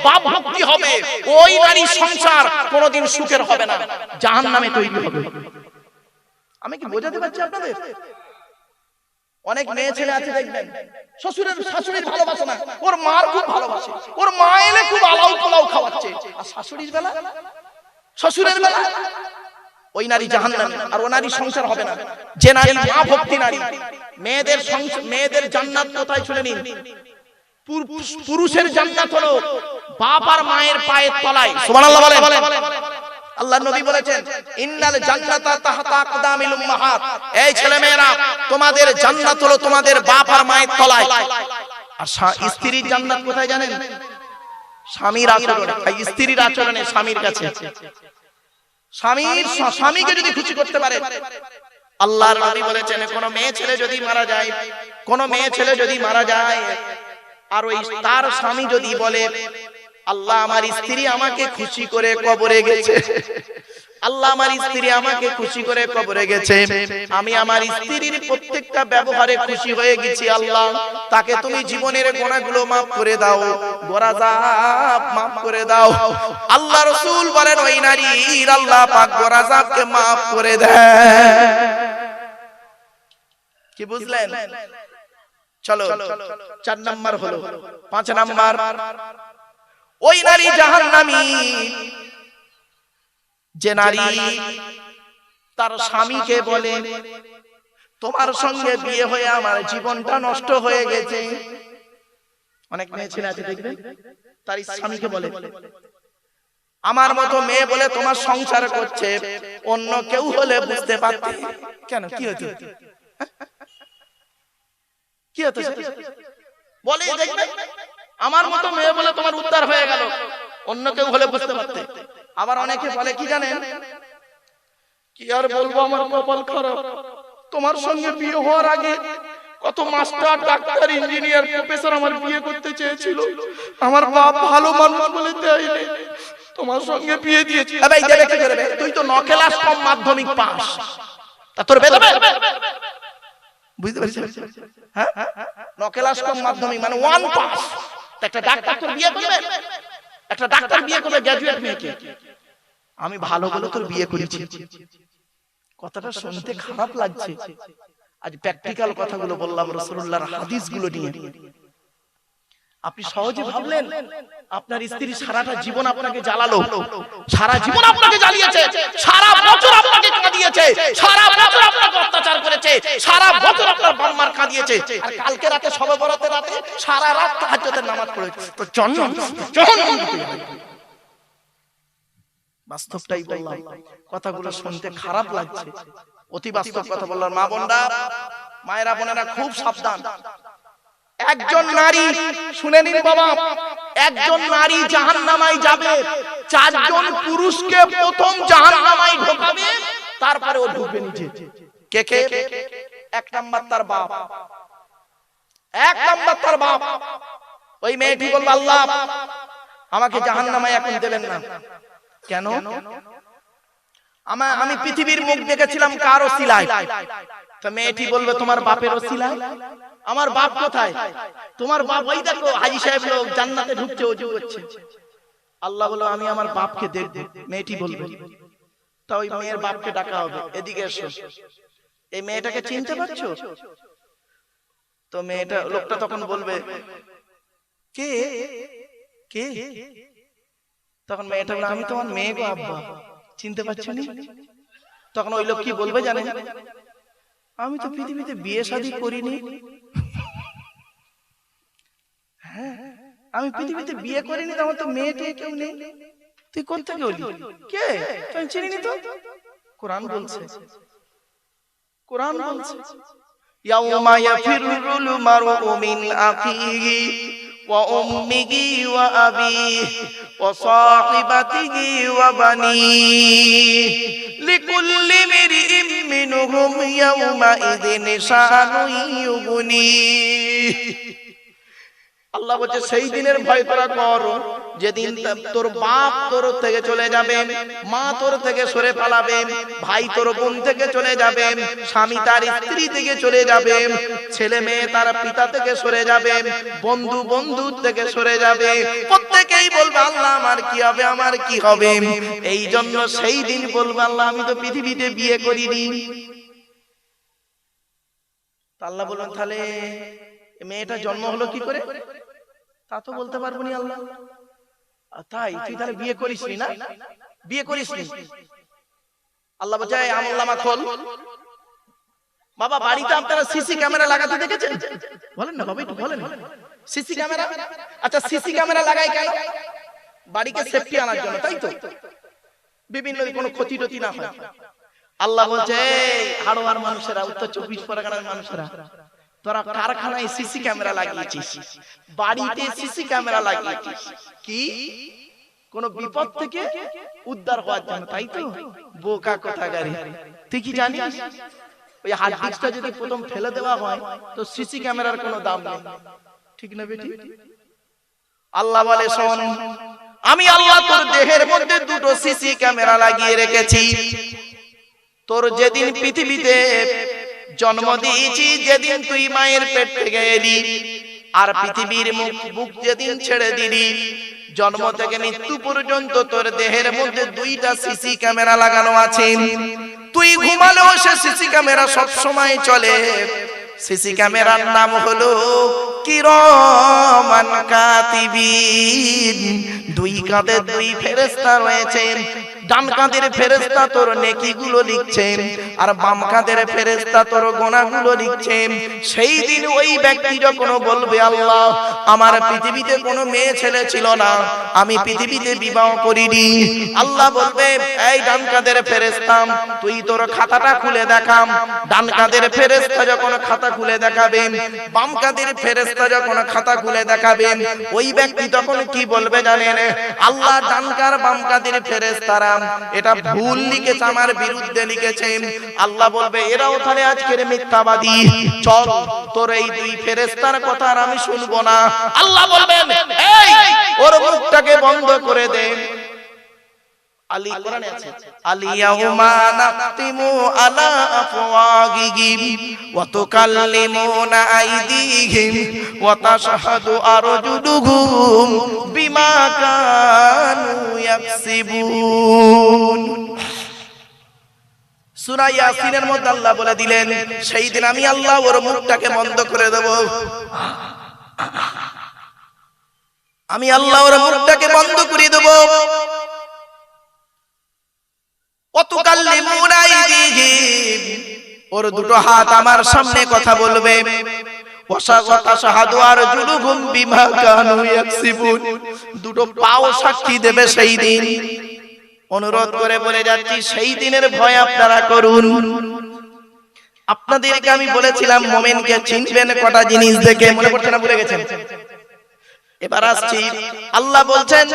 বাপ ভক্তি হবে, ওই নারী সংসার কোনোদিন সুখের হবে না, জাহান্নামে তৈরি হবে। আমি কি বোঝাতে পারছি আপনাদের? অনেক মেয়ে ছেলে আছে দেখবেন, শাশুড়ির ভালোবাসে না, ওর মার খুব ভালোবাসে, ওর মা এলে খুব আলাউ পোলাও খাওয়াচ্ছে, আর শ্বশুরের বেলা ওই নারী জাহান্নামে, আর ও নারী সংসার হবে না। যে নারী মা ভক্তি নারী, মেয়েদের জান্নাত কোথায়? শুনে নিন, পুরুষের জান্নাত হলো বাপ আর মায়ের পায়ের তলায়। সুবহানাল্লাহ বলেন। আল্লাহর নবী বলেছেন, ইন্নাল জান্নাতা তাহতা আকদামিল উম্মাহাত, এই ছেলে মেয়েরা তোমাদের জান্নাত হলো তোমাদের বাপ আর মায়ের তলায়। আর স্ত্রীর জান্নাত কোথায় জানেন? স্বামীর আচরণে, স্ত্রীর আচরণে, স্বামীর কাছে। স্বামীকে যদি খুশি করতে পারে, আল্লাহর নবী বলেছেন, কোন মেয়ে ছেলে যদি মারা যায় আর ওই তার স্বামী যদি বলে, আল্লাহ আমার স্ত্রী আমাকে খুশি করে কবরে গেছে, আমি আমার স্ত্রীর প্রত্যেকটা ব্যবহারে খুশি হয়ে গেছি, আল্লাহ তাকে তুমি জীবনের গুনাহগুলো মাফ করে দাও, গোরাজাব মাফ করে দাও। আল্লাহ রাসূল বলেন, ওই নারীর আল্লাহ পাক গোরাজাবকে মাফ করে দেয়। কি বুঝলেন? চলো 4 নাম্বার হলো। 5 নাম্বার, ওই নারী জাহান্নামী যে নারী তার স্বামীকে বলে, তোমার সঙ্গে বিয়ে হয়ে আমার জীবনটা নষ্ট হয়ে গেছে, অনেক মেয়ে ছেলে আছে দেখবেন, তার স্বামীকে বলে আমার মতো মেয়ে বলে তোমার সংসার করছে, অন্য কেউ হলে বুঝতে পারতে। কেন, কি হতো, কি হতো বলে, দেখবেন আমার মতো মেয়ে বলে তোমার উদ্ধার হয়ে গেল, অন্য কেউ হলে বুঝতে পারতে। আবার অনেকে বলে কি জানেন, কি আর বলবো, আমার কপাল খারাপ, তোমার সঙ্গে বিয়ে হওয়ার আগে কত মাস্টার, ডাক্তার, ইঞ্জিনিয়ার, প্রফেসর আমার বিয়ে করতে চেয়েছিল, আমার বাপ ভালো মানুষ বলে দেয়নি, তোমার সঙ্গে বিয়ে দিয়েছি। এই দেবে কি করবে, তুই তো 9 ক্লাস কম মাধ্যমিক পাস, তা তোর বেদবে, বুঝতে পারছিস? হ্যাঁ, 9 ক্লাস কম মাধ্যমিক মানে 1 পাস। একটা ডাক্তার তোর বিয়ে করবে, একটা ডাক্তার বিয়ে করবে গ্র্যাজুয়েট মেয়েকে, আমি ভালো বলে তোর বিয়ে করেছি। কথাটা শুনতে খারাপ লাগছে, আজ প্র্যাকটিক্যাল কথাগুলো বললাম রাসূলুল্লাহর হাদিসগুলো নিয়ে। আপনি সহজে ভাবলেন আপনার স্ত্রী সারাটা জীবন আপনাকে জ্বালালো, সারা জীবন আপনাকে জ্বালিয়েছে, সারা বছর আপনাকে কাঁদিয়েছে, সারা বছর আপনাকে অত্যাচার করেছে, সারা বছর আপনার বাম্মার কাঁদিয়েছে, আর কালকে রাতে শবে বরাতের রাতে সারা রাত তাহাজ্জুদের নামাজ পড়েছে, তো জন্ম বাস্তবটাই বললাম, কথাগুলো শুনতে খারাপ লাগছে, অতি বাস্তব কথা বললাম। মা বোনরা, মায়েরা, বোনেরা খুব সাবধান। একজন নারী, শুনে নিন বাবা, একজন নারী জাহান্নামায় যাবে, 4 জন পুরুষকে প্রথম জাহান্নামায় ঢোকাবে, তারপরে ও ঢুকবে নিচে। কে কে? 1 নাম্বার তার বাপ, 1 নাম্বার তার বাপ। ওই মেয়েটি বলবে আল্লাহ আমাকে জাহান্নামায় এখন দেবেন না। কেন? আমি পৃথিবীর মুখ দেখেছিলাম কার ওসিলায়। তো মেয়েটি বলবে তোমার বাপের ওসিলায়। আমার বাপ কোথায়? তোমার বাপ ওই দেখো হাজী সাহেব লোক জান্নাতে ঢুকছে, ওযু করছে। আল্লাহ বলে আমি আমার বাপকে দেখব। মেয়েটি বলবে, তা ওই মেয়ের বাপকে ডাকা হবে, এদিকে এসো, এই মেয়েটাকে চিনতে পারছো? তো মেয়েটা, লোকটা তখন বলবে কে কে? তখন মেয়েটা বলে আমি তোমার মেয়ে গো আব্বা, চিনতে পারছো না? তখন ওই লোক কি বলবে জানেন? আমি তো পৃথিবীতে বিয়ে শাদী করিনি, হ্যাঁ আমি পৃথিবীতে বিয়ে করিনি, আমার তো মেয়ে টেয়ে কেউ নেই, তুই কোথেকে এলি? কে? তুই চিনিনি তো? কোরআন বলছে, কোরআন বলছে ইয়াউমা ইয়াফিরুল মারউ মিন আখিহি ওয়া উম্মিহি ওয়া আবিহি ওয়া সাহিবাতিহি ওয়া বানিহি লিকুল্লি ইমরিইম মিনহুম ইয়াউমা ইযিন শানুন ইউগনিহি। আল্লাহ বলছে সেই দিনের ভয় তোরা কর যেদিন তোর বাপ তোর থেকে চলে যাবে, মা তোর থেকে সরে পালাবে, ভাই তোর বোন থেকে চলে যাবে, স্বামী তার স্ত্রী থেকে চলে যাবে, ছেলে মেয়ে তার পিতা থেকে সরে যাবে, বন্ধু বন্ধু থেকে সরে যাবে, প্রত্যেকেই বলবে আল্লাহ আমার কি হবে, আমার কি হবে। এই জন্য সেই দিন বলবে আল্লাহ আমি তো পৃথিবীতে বিয়ে করিনি। আল্লাহ বলবেন তাহলে মেয়েটা জন্ম হলো কি করে? তা তো বলতে পারবো না আল্লাহ। তাই তুই তাহলে বিয়ে করিসনি না? বিয়ে করিসনি। আল্লাহ বলছে আমলনামা খোল। বাবা বাড়িতে আপনারা সিসি ক্যামেরা লাগাতে দেখেছেন? বলেন না বাবা, একটু বলেন। সিসি ক্যামেরা, আচ্ছা সিসি ক্যামেরা লাগাই কেন? বাড়িকে সেফটি আনার জন্য, তাই তো? বিভিন্ন কোনো ক্ষতি টতি না হয়। আল্লাহ বলছে হাড়োয়ার মানুষেরা, উত্তর 24 পরগনার মানুষেরা, তোরা কারখানায় সিসি ক্যামেরা লাগিয়েছিস, বাড়িতে সিসি ক্যামেরা লাগিয়েছিস কি? কোন বিপদ থেকে উদ্ধার হওয়ার জন্য, তাই তো? বোকা কোথাকারে, তুই কি জানিস ওই হার্ড ডিস্কটা যদি প্রথম ফেলে দেওয়া হয় তো সিসি ক্যামেরার কোনো দাম নেই, ঠিক না বেটি? আল্লাহ বলে শোন, আমি আল্লাহ তোর দেহের মধ্যে 2টো সিসি ক্যামেরা লাগিয়ে রেখেছি। তোর যেদিন পৃথিবীতে জন্ম দিয়েছি, যেদিন তুই মায়ের পেট থেকে এলি, আর পৃথিবীর বুক যেদিন ছেড়ে দিলি, জন্ম থেকে মৃত্যু পর্যন্ত তোর দেহের মধ্যে 2টা সিসি ক্যামেরা লাগানো আছে। তুই ঘুমালেও সে সিসি ক্যামেরা সব সময় চলে। সিসি ক্যামেরার নাম হলো কিরামান কাতিবিন। 2 কাঁধে 2 ফেরেশতা রয়েছে, ডান কাঁধের ফেরেশতা তোর নেকিগুলো লিখছে আর বাম কাঁধের ফেরেশতা তোর গুনাহগুলো লিখছে। সেই দিন ওই ব্যক্তি যখন বলবে আল্লাহ আমার পৃথিবীতে কোনো মেয়ে ছেলে ছিল না, আমি পৃথিবীতে বিবাহ করিনি, আল্লাহ বলবে এই ডান কাঁধের ফেরেশতা তুই তোর খাতাটা খুলে দেখাম। ডান কাঁধের ফেরেশতা যখন খাতা খুলে দেখাবে, বাম কাঁধের ফেরেশতা যখন খাতা খুলে দেখাবে, ওই ব্যক্তি তখন কি বলবে জানেন? আল্লাহ ডান কাঁধ বাম কাঁধের ফেরেশতারা এটা ভুল লিখেছে, আমার বিরুদ্ধে লিখেছে। আল্লাহ বলবে এরাও তাহলে আজকের মিথ্যাবাদী, চল তোর এই দুই ফেরেশতার কথা আর আমি শুনবো না। আল্লাহ বলবেন এই ওর মুখটাকে বন্ধ করে দে। আলী কোরআনে আছে আলিয়াউমা নাকতিমু আলা আফওয়াহিহিম ওয়া তুকাল্লিমুনা আইদিহিম ওয়া তাশহাদু আরজুলুহুম বিমা কানু ইয়াকসিবুন। সূরা ইয়াসিনের মধ্যে আল্লাহ বলে দিলেন সেই দিন আমি আল্লাহ ওর মুখটাকে বন্ধ করে দেব, আমি আল্লাহ ওর মুখটাকে বন্ধ করে দেব। ওর দুটো হাত আমার সামনে কথা বলবে, দুটো পাও সাক্ষী দেবে সেই দিন। অনুরোধ করে বলে যাচ্ছি সেই দিনের ভয় আপনারা করুন। আপনাদেরকে আমি বলেছিলাম মুমিনকে চিনবেন কটা জিনিস দেখে, মনে পড়ছে না? ভুলে গেছেন? এবার আসছি, আল্লাহ বলছেন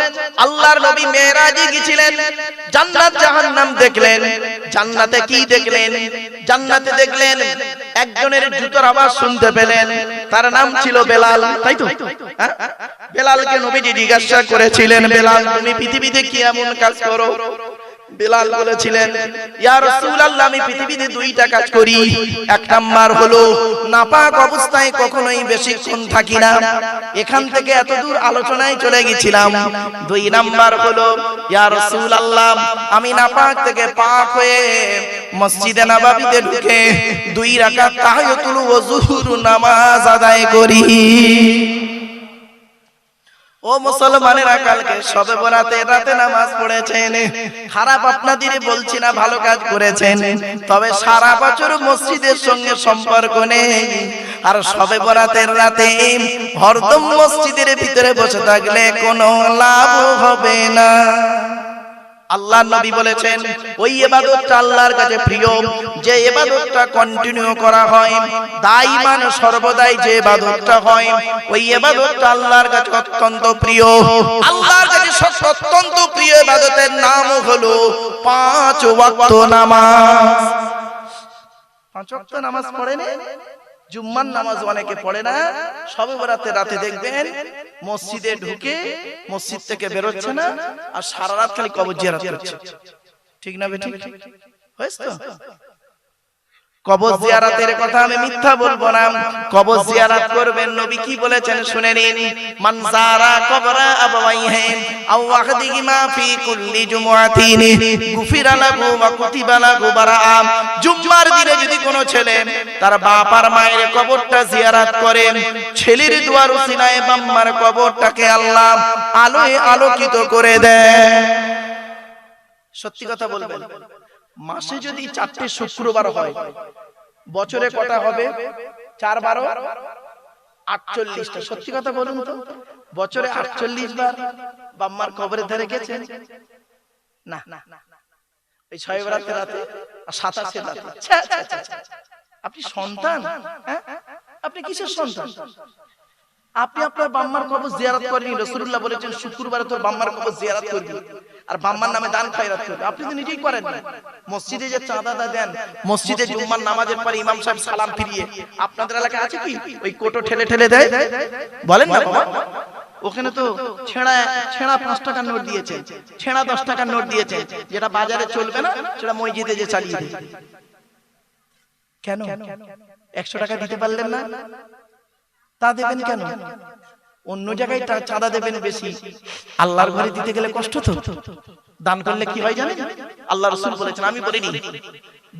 আল্লাহর নবী মেরাজে গিয়েছিলেন, জান্নাত জাহান্নাম দেখলেন। জান্নাতে কি দেখলেন? জান্নাতে দেখলেন একজনের জুতোর আওয়াজ শুনতে পেলেন, তার নাম ছিল বেলাল, তাই তো? বেলালকে নবীজি জিজ্ঞাসা করেছিলেন বেলাল তুমি পৃথিবীতে কি এমন কাজ করো? বেলাল বলেছিলেন ইয়া রাসূলুল্লাহ আমি পৃথিবীতে দুইটা কাজ করি, এক নাম্বার হলো নাপাক অবস্থায় কখনোই বেশিক্ষণ থাকি না, এখান থেকে এত দূর আলোচনায় চলে গেছিলাম। দুই নাম্বার হলো ইয়া রাসূলুল্লাহ আমি নাপাক থেকে পাক হয়ে মসজিদে নববীতে ঢুকে 2 রাকাত তাহিয়াতুল ওযুর নামাজ আদায় করি। ও মুসলমানেরা কালকে শবে বরাতে রাতে নামাজ পড়েছেন, খারাপ আপনাদের বলছি না, ভালো কাজ করেছেন, তবে সারা বছর মসজিদের সঙ্গে সম্পর্ক নেই আর শবে বরাতের রাতে হরদম মসজিদের ভিতরে বসে থাকলে কোনো লাভ হবে না। আল্লাহর নবী বলেছেন ওই ইবাদতটা আল্লাহর কাছে প্রিয় যে ইবাদতটা কন্টিনিউ করা হয়, দাইমান সর্বদাই যে ইবাদতটা হয় ওই ইবাদতটা আল্লাহর কাছে অত্যন্ত প্রিয়। আল্লাহর কাছে অত্যন্ত প্রিয় ইবাদতের নাম হলো 5 ওয়াক্ত নামাজ। 5 ওয়াক্ত নামাজ পড়েন? জুম্মার নামাজ অনেকে পড়ে না, শবে বরাতের রাতে দেখবেন মসজিদে ঢুকে মসজিদ থেকে বের হচ্ছে না আর সারা রাত খালি কবর জিয়ারত করছে। ঠিক না বেঠিক? হয়েছে তো? কবর জিয়ারতের কথা আমি মিথ্যা বলবো না, কবর জিয়ারত করবেন। নবী কি বলেছেন শুনে নিন, মান যারা কবরা আবাওয়াইহি আও ওয়াহদিহিমা ফি কুল্লি জুমআতিন গুফিরা লাহু ওয়া কুতিবা লাহু বারাআ। জুম্মার দিনে যদি কোনো ছেলে তার বাপ আর মায়ের কবরটা জিয়ারত করে, ছেলের দুয়ার উসিলায় বাম্মার কবরটাকে আল্লাহ আলোয় আলোকিত করে দেয়। সত্যি কথা বলবেন, মাসে যদি 4টে শুক্রবার হয়, বছরে কটা হবে? 4 12 48টা। সত্যি কথা বলুন তো, বছরে 48 বার বাম্মার কবরের ধারে গেছেন? না, এই 6 বরাতের রাতে আর 27 রাতে। আপনি সন্তান? আপনি কিসের সন্তান? আপনি আপনার বাম্মার কবর জিয়ারত করেন। রাসূলুল্লাহ বলেছেন শুক্রবারে তোর বাম্মার কবর জিয়ারত করবি আর বাম্মার নামে দান খয়রাত করবি। আপনি তো নিজেই করেন না। মসজিদে যে চাঁদা দেন, মসজিদে জুম্মার নামাজের পরে ইমাম সাহেব সালাম ফিরিয়ে, আপনাদের এলাকায় আছে কি ওই কোটো ঠেলে ঠেলে দেয়? বলেন না বাবা, ওখানে তো ছেঁড়া 5 টাকার নোট দিয়েছে, ছেঁড়া 10 টাকার নোট দিয়েছে, যেটা বাজারে চলবে না সেটা মসজিদে যে চালিয়ে দেয়। কেন 100 টাকা দিতে পারলেন না? তা দেবেন কেন? অন্য জায়গায় চাঁদা দেবেন বেশি, আল্লাহর ঘরে দিতে গেলে কষ্ট তো। দান করলে কি হয় জানেন? আল্লাহ রাসূল বলেছেন, আমি বলিনি,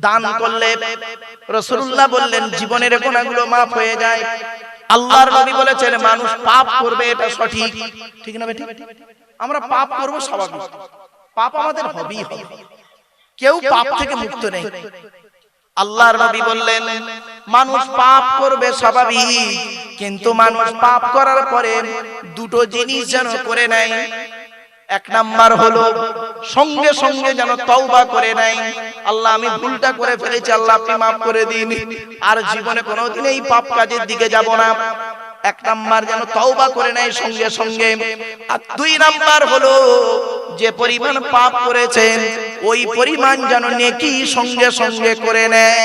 দান করলে রাসূলুল্লাহ বললেন জীবনের গুনাহগুলো maaf হয়ে যায়। আল্লাহর নবী বলেছেন মানুষ পাপ করবে, এটা সঠিক, ঠিক না বেঠিক? আমরা পাপ করব স্বাভাবিক, পাপ আমাদের হবেই হবে, কেউ পাপ থেকে মুক্ত নেই। আল্লাহর নবী বললেন মানুষ পাপ করবে স্বাভাবিক, কিন্তু মানুষ পাপ করার পরে দুটো জিনিস যেন করে নেয়। এক নাম্বার হলো সঙ্গে সঙ্গে যেন তওবা করে নেয়, আল্লাহ আমি ভুলটা করে ফেলেছি, আল্লাহ আপনি মাফ করে দিন, আর জীবনে কোনোদিন এই পাপ কাজের দিকে যাব না। এক নাম্বার যেন তওবা করে নেয় সঙ্গে সঙ্গে। আর দুই নাম্বার হলো যে পরিমাণ পাপ করেছেন ওই পরিমাণ যেন নেকি সঙ্গে সঙ্গে করে নেয়।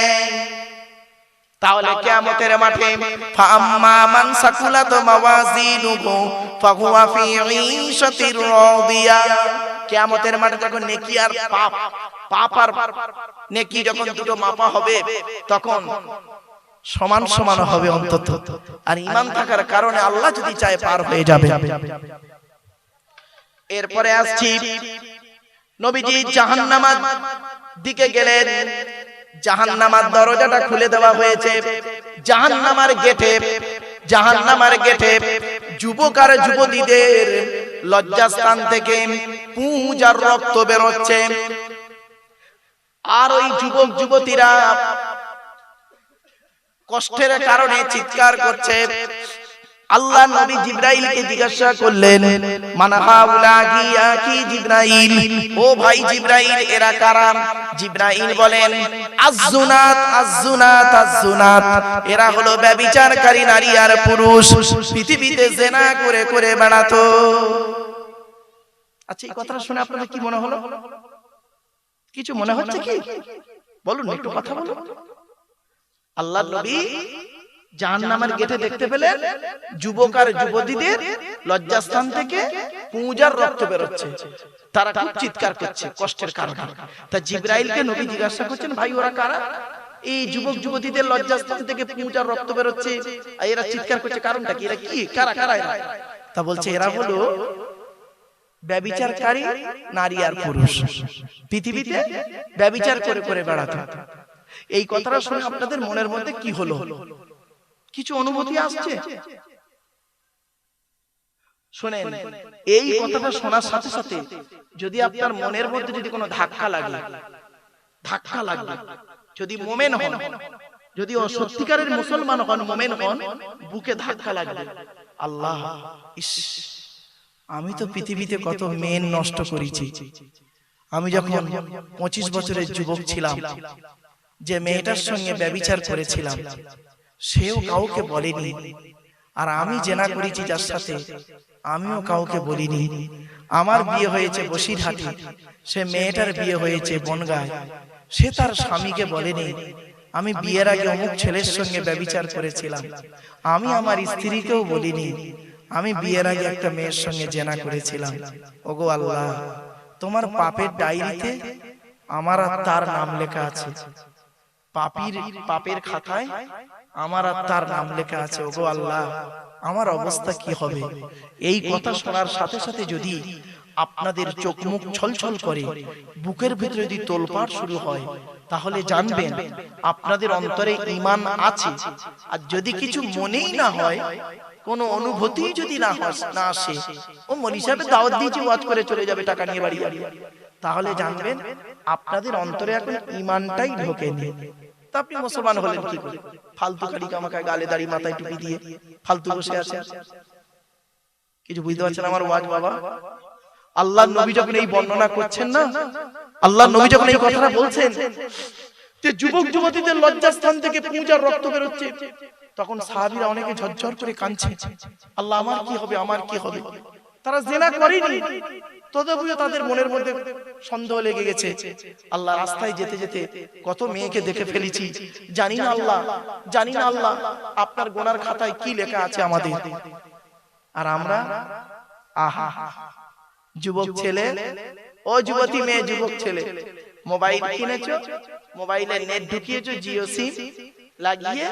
তাহলে কিয়ামতের মাঠে ফাআম্মা মান সাকুলাত মাওয়াজিনুহু ফাহুয়া ফি ঈশাতির রাদিয়া, কিয়ামতের মাঠে যখন নেকি আর পাপ আর নেকি যখন দুটো মাপা হবে তখন সমান সমান হবে অন্তত, আর ঈমান থাকার কারণে আল্লাহ যদি চায় পার হয়ে যাবে। এরপরে আসছি নবীজি জাহান্নামের দিকে গেলেন, জাহান্নামের দরজাটা খুলে দেওয়া হয়েছে। জাহান্নামের গেটে যুবক আর যুবতীদের লজ্জাস্থান থেকে পুঁজ আর রক্ত বেরোচ্ছে, আর ওই যুবক যুবতীরা কষ্টের কারণে চিৎকার করছে। আল্লাহ নবী জিবরাইলকে জিজ্ঞাসা করলেন মান হাউলাহি ইয়া কি জিবরাইল, ও ভাই জিবরাইল এরা কারা? জিবরাইল বলেন আযুনাত আযুনাত আযুনাত, এরা হলো ব্যভিচারকারী নারী আর পুরুষ, পৃথিবীতে জিনা করে করে বেড়াতো। আচ্ছা এই কথা শুনে আপনাদের কি মনে হলো? কিছু মনে হচ্ছে কি? বলুন একটু কথা বলুন। আল্লাহর নবী জাহান্নামের গেটে দেখতে পেলেন যুবক আর যুবতীদের লজ্জাস্থান থেকে পুঁজ আর রক্ত বেরোচ্ছে, তারা খুব চিৎকার করছে কষ্টের কারণে। তা জিবরাইলকে নবী জিজ্ঞাসা করছেন ভাই ওরা কারা? এই যুবক যুবতীদের লজ্জাস্থান থেকে পুঁজ আর রক্ত বেরোচ্ছে আর এরা চিৎকার করছে, কারণটা কি? এরা কি কারা কারা এরা? তা বলছে এরা হলো ব্যভিচারকারী নারী আর পুরুষ, পৃথিবীতে ব্যভিচার করে করে বেড়াতো। এই কথাটা শুনে আপনাদের মনের মধ্যে কি হলো? কিছু অনুভূতি আসছে? শুনেন, এই কথাটা শোনার সাথে সাথে যদি আপনার মনের মধ্যে যদি কোনো ধাক্কা লাগে, যদি মুমিন হন, যদি সত্যিকারের মুসলমান হন, মুমিন হন, বুকে ধাক্কা লাগবে, আল্লাহ ইস আমি তো পৃথিবীতে কত মেয়ে নষ্ট করেছি। আমি যখন 25 বছরের যুবক ছিলাম, যে মেয়েটার সঙ্গে ব্যভিচার করেছিলাম সেও কাউকে বলেনি, আর আমি জেনা করেছি যার সাথে আমিও কাউকে বলিনি। আমার বিয়ে হয়েছে বসিরহাটে, সে মেয়েটার বিয়ে হয়েছে বনগাঁয়, সে তার স্বামীকে বলেনি আমি বিয়ের আগে অমুক ছেলের সঙ্গে ব্যভিচার করেছিলাম। আমি আমার স্ত্রীকেও বলিনি আমি বিয়ের আগে একটা মেয়ের সঙ্গে জেনা করেছিলাম। ওগো আল্লাহ, তোমার পাপের ডায়েরিতে আমার আর তার নাম লেখা আছে, পাপের খাতায় আমার আর তার নাম লেখা আছে। ওগো আল্লাহ, আমার অবস্থা কি হবে? এই কথা শোনার সাথে সাথে যদি আপনাদের চোখ মুখ ছলছল করে, বুকের ভিতরে যদি তোলপাড় শুরু হয়, তাহলে জানবেন আপনাদের অন্তরে ঈমান আছে। আর যদি কিছু মনেই না হয়, কোন অনুভূতি যদি না আসে, ও মনি সাহেবের দাওয়াত দিয়েছি ওয়াজ করে চলে যাবে টাকা নিয়ে বাড়ি যাবে, তাহলে জানবেন আপনাদের অন্তরে এখন ঈমানটাই ঢোকেনি। তা আপনি মুসলমান হলেন কি করে? ফালতু খালি কামাকা গালে দাড়ি মাথায় টুপি দিয়ে ফালতু বসে আছেন। কিছু বুঝতে পারছেন আমার ওয়াজ বাবা? আল্লাহর নবী যখন এই বর্ণনা করছেন না, আল্লাহর নবী যখন এই কথাটা বলছেন যে যুবক যুবতীদের লজ্জাস্থান থেকে পূজার রক্ত বের হচ্ছে, তখন সাহাবীরা অনেকে ঝরঝর করে কাঁদছে, আল্লাহ আমার কি হবে, আমার কি হবে? তারা জিনা করেনি, তথাপিও তাদের মনের মধ্যে সন্দেহ লেগে গেছে। আল্লাহ রাস্তায় যেতে যেতে কত মেয়েকে দেখে ফেলেছি, জানি না আল্লাহ, জানি না আল্লাহ আপনার গোনার খাতায় কি লেখা আছে আমাদের। আর আমরা আহা, যুবক ছেলে, ও যুবতী মেয়ে, যুবক ছেলে, মোবাইল কিনেছো, মোবাইলে নেট ঢুকিয়েছো, জিও সিম লাগিয়ে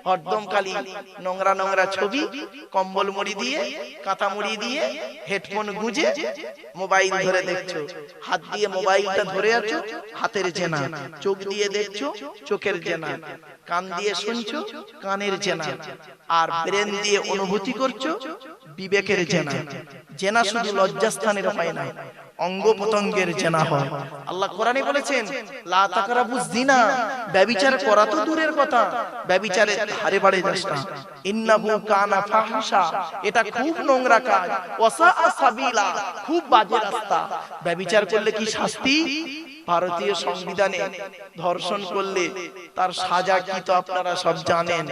হরদম খালি নোংরা নোংরা ছবি, কম্বল মুড়ি দিয়ে, কাঁথা মুড়ি দিয়ে, হেডফোন গুঁজে মোবাইল ধরে দেখছো। হাত দিয়ে মোবাইলটা ধরে আছো, হাতের জেনা। চোখ দিয়ে দেখছো, চোখের জেনা। কান দিয়ে শুনছো, কানের জেনা। আর ব্রেন দিয়ে অনুভূতি করছো, বিবেকের জেনা। জেনা শুধু লজ্জাস্থানের হয় না, অঙ্গ পতঙ্গের জেনা হয়। আল্লাহ কোরআনে বলেছেন লা তাকরাবুজ জিনা, ব্যভিচার করা তো দূরের কথা, ব্যভিচারের ধারে বাড়ে যাস না। ইন্নাহু কানা ফাহিশা, এটা খুব নোংরা কাজ। ওয়াসা সাবিলা, খুব বাজে রাস্তা। ব্যভিচার করলে কি শাস্তি? ভারতীয় সংবিধানে ধর্ষণ করলে তার সাজা কি তো আপনারা সব জানেন।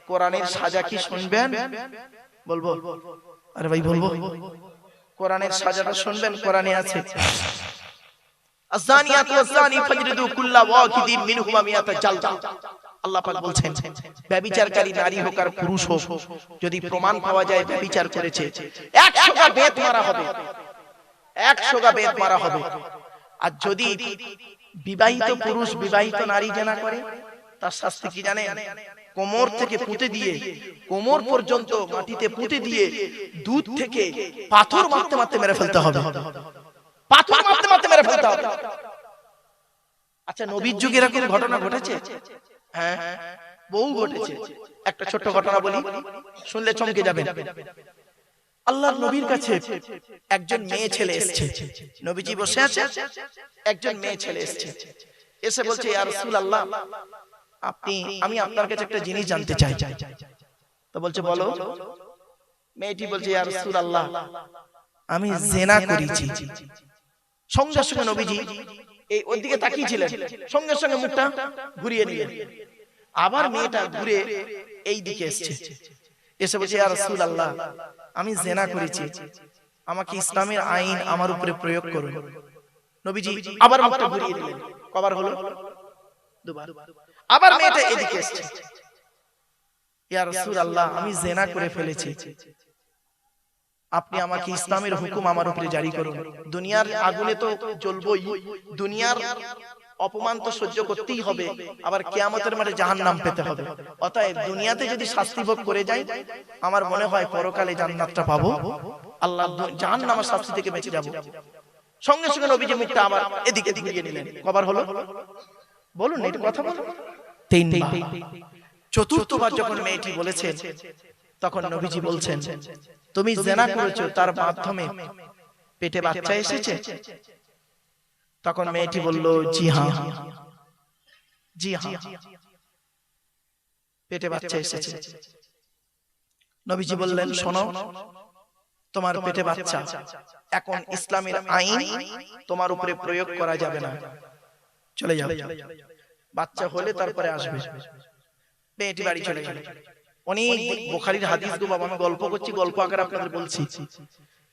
কোরআনের সাজা কি শুনবেন? বলবো? আরে ভাই বলবো? কোরআনের সাজাটা শুনবেন, কোরআনে আছে আযানিয়াতু ওয়াযানি ফাজরিদু কুল্লা ওয়াহিদিন মিনহুমা মিয়াতা জালদা। আল্লাহ পাক বলছেন ব্যভিচারকারী নারী হোক আর পুরুষ হোক, যদি প্রমাণ পাওয়া যায় ব্যভিচার করেছে, 100 গা বেত মারা হবে, 100 গা বেত মারা হবে। আর যদি বিবাহিত পুরুষ বিবাহিত নারী জেনা করে, তার শাস্তি কি জানেন? কোমর থেকে পুঁতে দিয়ে, কোমর পর্যন্ত মাটিতে পুঁতে দিয়ে দুধ থেকে পাথর মারতে মারতে মেরে ফেলতে হবে, পাথর মারতে মারতে মেরে ফেলতে হবে। আচ্ছা, নবীর যুগে এরকম ঘটনা ঘটেছে? হ্যাঁ, বহু ঘটেছে। একটা ছোট্ট ঘটনা বলি, শুনলে চমকে যাবেন। আল্লাহর নবীর কাছে একজন মেয়ে ছেলে এসেছে। নবীজি বসে আছে, একজন মেয়ে ছেলে এসেছে, এসে বলছে ইয়া রাসূলুল্লাহ, আমি আপনার কাছে একটা জিনিস জানতে চাই। তো বলছে বলো। মেয়েটি বলছে ইয়া রাসূলুল্লাহ, আমি জিনা করেছি। সঙ্গে সঙ্গে নবীজি এই ওর দিকে তাকিয়েছিলেন, সঙ্গে সঙ্গে মুখটা ঘুরিয়ে নিলেন। আবার মেয়েটা ঘুরে এই দিকে এসেছে, এসে বলছে ইয়া রাসূলুল্লাহ, আমি জিনা করেছি, আমাকে ইসলামের আইন আমার উপরে প্রয়োগ করুন। নবীজি আবার মুখটা ঘুরিয়ে দিলেন। কবার হলো? দুবার। আবার মেয়েটা এদিকে এসেছে, ইয়া রাসূলুল্লাহ, আমি জিনা করে ফেলেছি, আপনি আমাকে ইসলামের হুকুম আমার উপরে জারি করুন। দুনিয়ার আগুনে তো জ্বলবই, দুনিয়ার অপমান তো সহ্য করতেই হবে, আবার কিয়ামতের মাঠে জাহান্নাম পেতে হবে। অতএব দুনিয়াতে যদি শাস্তি ভোগ করে যাই, আমার মনে হয় পরকালে জান্নাতটা পাবো, আল্লাহ জাহান্নামের শাস্তি থেকে বেঁচে যাব। সঙ্গে সঙ্গে নবীজি মুখটা আবার এদিকে ঘুরিয়ে নিলেন। কবার হলো? বলুন, এটা কথা বলুন। 3 বার। চতুর্থবার যখন মেয়েটি বলেছে, তখন নবীজি বলছেন তুমি জিনা করেছো, তার মাধ্যমে পেটে বাচ্চা এসেছে? তখন মেয়েটি বলল জি হ্যাঁ, জি হ্যাঁ, পেটে বাচ্চা এসেছে। নবীজি বললেন শোনো, তোমার পেটে বাচ্চা, এখন ইসলামের আইন তোমার উপরে প্রয়োগ করা যাবে না, চলে যাও, বাচ্চা হলে তারপরে আসবে। মেয়েটি বাড়ি চলে গেল। অনেক বুখারীর হাদিস গো বাবা, আমি গল্প করছি, গল্প আকারে আপনাদের বলছি।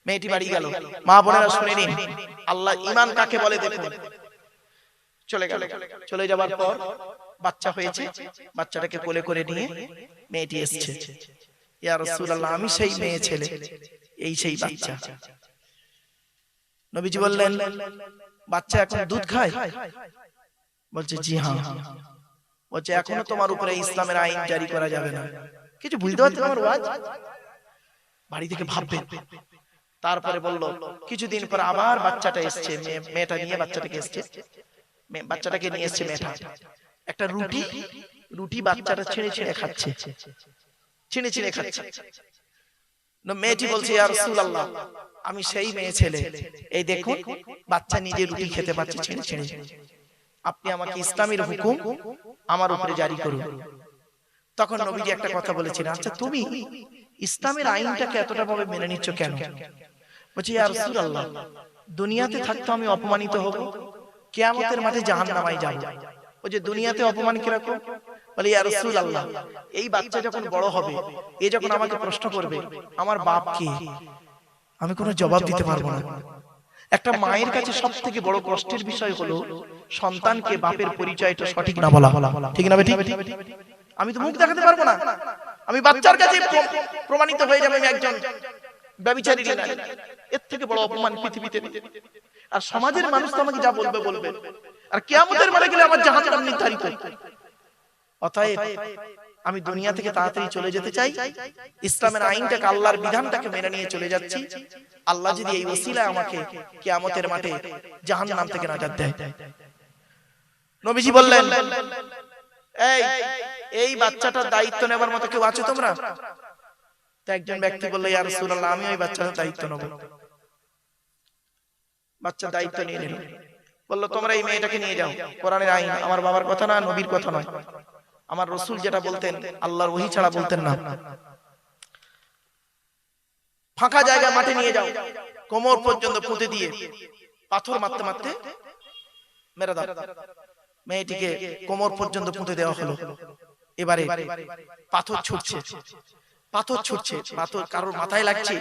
মেয়েটি বাড়ি গেল। মা বোনেরা শুনে নিন, আল্লাহ ঈমান কাকে বলে দেখুন। চলে গেল। চলে যাবার পর বাচ্চা হয়েছে, বাচ্চাটাকে কোলে করে নিয়ে মেয়েটি এসেছে, ইয়া রাসূলুল্লাহ, আমি সেই মেয়ে ছেলে, এই সেই বাচ্চা। নবীজি বললেন বাচ্চা এখন দুধ খায়? বলছে জি হ্যাঁ। বলছে এখনো তোমার উপরে ইসলামের আইন জারি করা যাবে না। কিছু বুঝতে পারছেন আমার ওয়াজ? বাড়ি থেকে ভাববে। তারপরে বলল, কিছুদিন পর আবার বাচ্চাটা এসছে, মেয়েটা নিয়ে বাচ্চাটাকে এসছে, বাচ্চাটাকে নিয়ে এসছে মেয়েটা। একটা রুটি বাচ্চাটা ছিঁড়ে ছিঁড়ে খাচ্ছে, ছিঁড়ে ছিঁড়ে খাচ্ছে। মেয়েটি বলছে ইয়া রাসূলুল্লাহ, আমি সেই মেয়ে ছেলে, এই দেখুন বাচ্চা নিজে রুটি খেতে পাচ্ছে ছিঁড়ে ছিঁড়ে, আপনি আমাকে ইসলামের হুকুম আমার উপরে জারি করুন। তখন নবীজি একটা কথা বলেছিলেন, আচ্ছা তুমি ইসলামের আইনটাকে এতটা ভাবে মেনে নিচ্ছ কেন? বলছে ইয়া রাসূলুল্লাহ, দুনিয়াতে থাকতে আমি অপমানিত হব, কিয়ামতের মাঠে জাহান্নামে যাব। ও যে দুনিয়াতে অপমান কিরকম? বলে ইয়া রাসূলুল্লাহ, এই বাচ্চা যখন বড় হবে, এ যখন আমাকে প্রশ্ন করবে আমার বাপ কে, আমি কোনো জবাব দিতে পারবো না। একটা মায়ের কাছে সবথেকে বড় কষ্টের বিষয় হলো সন্তানকে বাপের পরিচয়টা সঠিক না বলা। ঠিক না বেটি? আমি তো মুখ দেখাতে পারবো না, আমি বাচ্চার কাছে প্রমাণিত হয়ে যাবে আমি একজন ব্যভিচারী নারী। এর থেকে বড় অপমান পৃথিবীতে নেই। আর সমাজের মানুষ তো আমাকে যা বলবে বলবে, আর কিয়ামতের মাঠে গেলে আমার জাহান্নাম নির্ধারিত। অতএব আমি দুনিয়া থেকে তাড়াতাড়ি চলে যেতে চাই, ইসলামের আইনটাকে, আল্লাহর বিধানটাকে মেনে নিয়ে চলে যাচ্ছি। আল্লাহ যদি এই ওসিলায় আমাকে কিয়ামতের মাঠে জাহান্নাম থেকে নাজাত দেয়। নবীজি বললেন এই বাচ্চাটার দায়িত্ব নেবার মতো কেউ আছে তোমরা? তো একজন ব্যক্তি বলল ইয়া রাসূলুল্লাহ, আমি ওই বাচ্চাটার দায়িত্ব নেব। বাচ্চা দায়িত্ব নিয়ে নিল, বললো তোমরা এই মেয়েটাকে নিয়ে যাও, কোরআনের আইন, আমার বাবার কথা না, নবীর কথা নয়, আমার রাসূল যেটা বলতেন আল্লাহর ওহী ছাড়া বলতেন না। ফাঁকা জায়গা মাঠে নিয়ে যাও, কোমর পর্যন্ত পুঁতে দিয়ে পাথর মারতে মারতে মেরে দাও। মেয়েটিকে কোমর পর্যন্ত পুঁতে দেওয়া হলো। এবারে পাথর ছুটছে, পাথর ছুটছে, পাথর কারোর মাথায় লাগছে,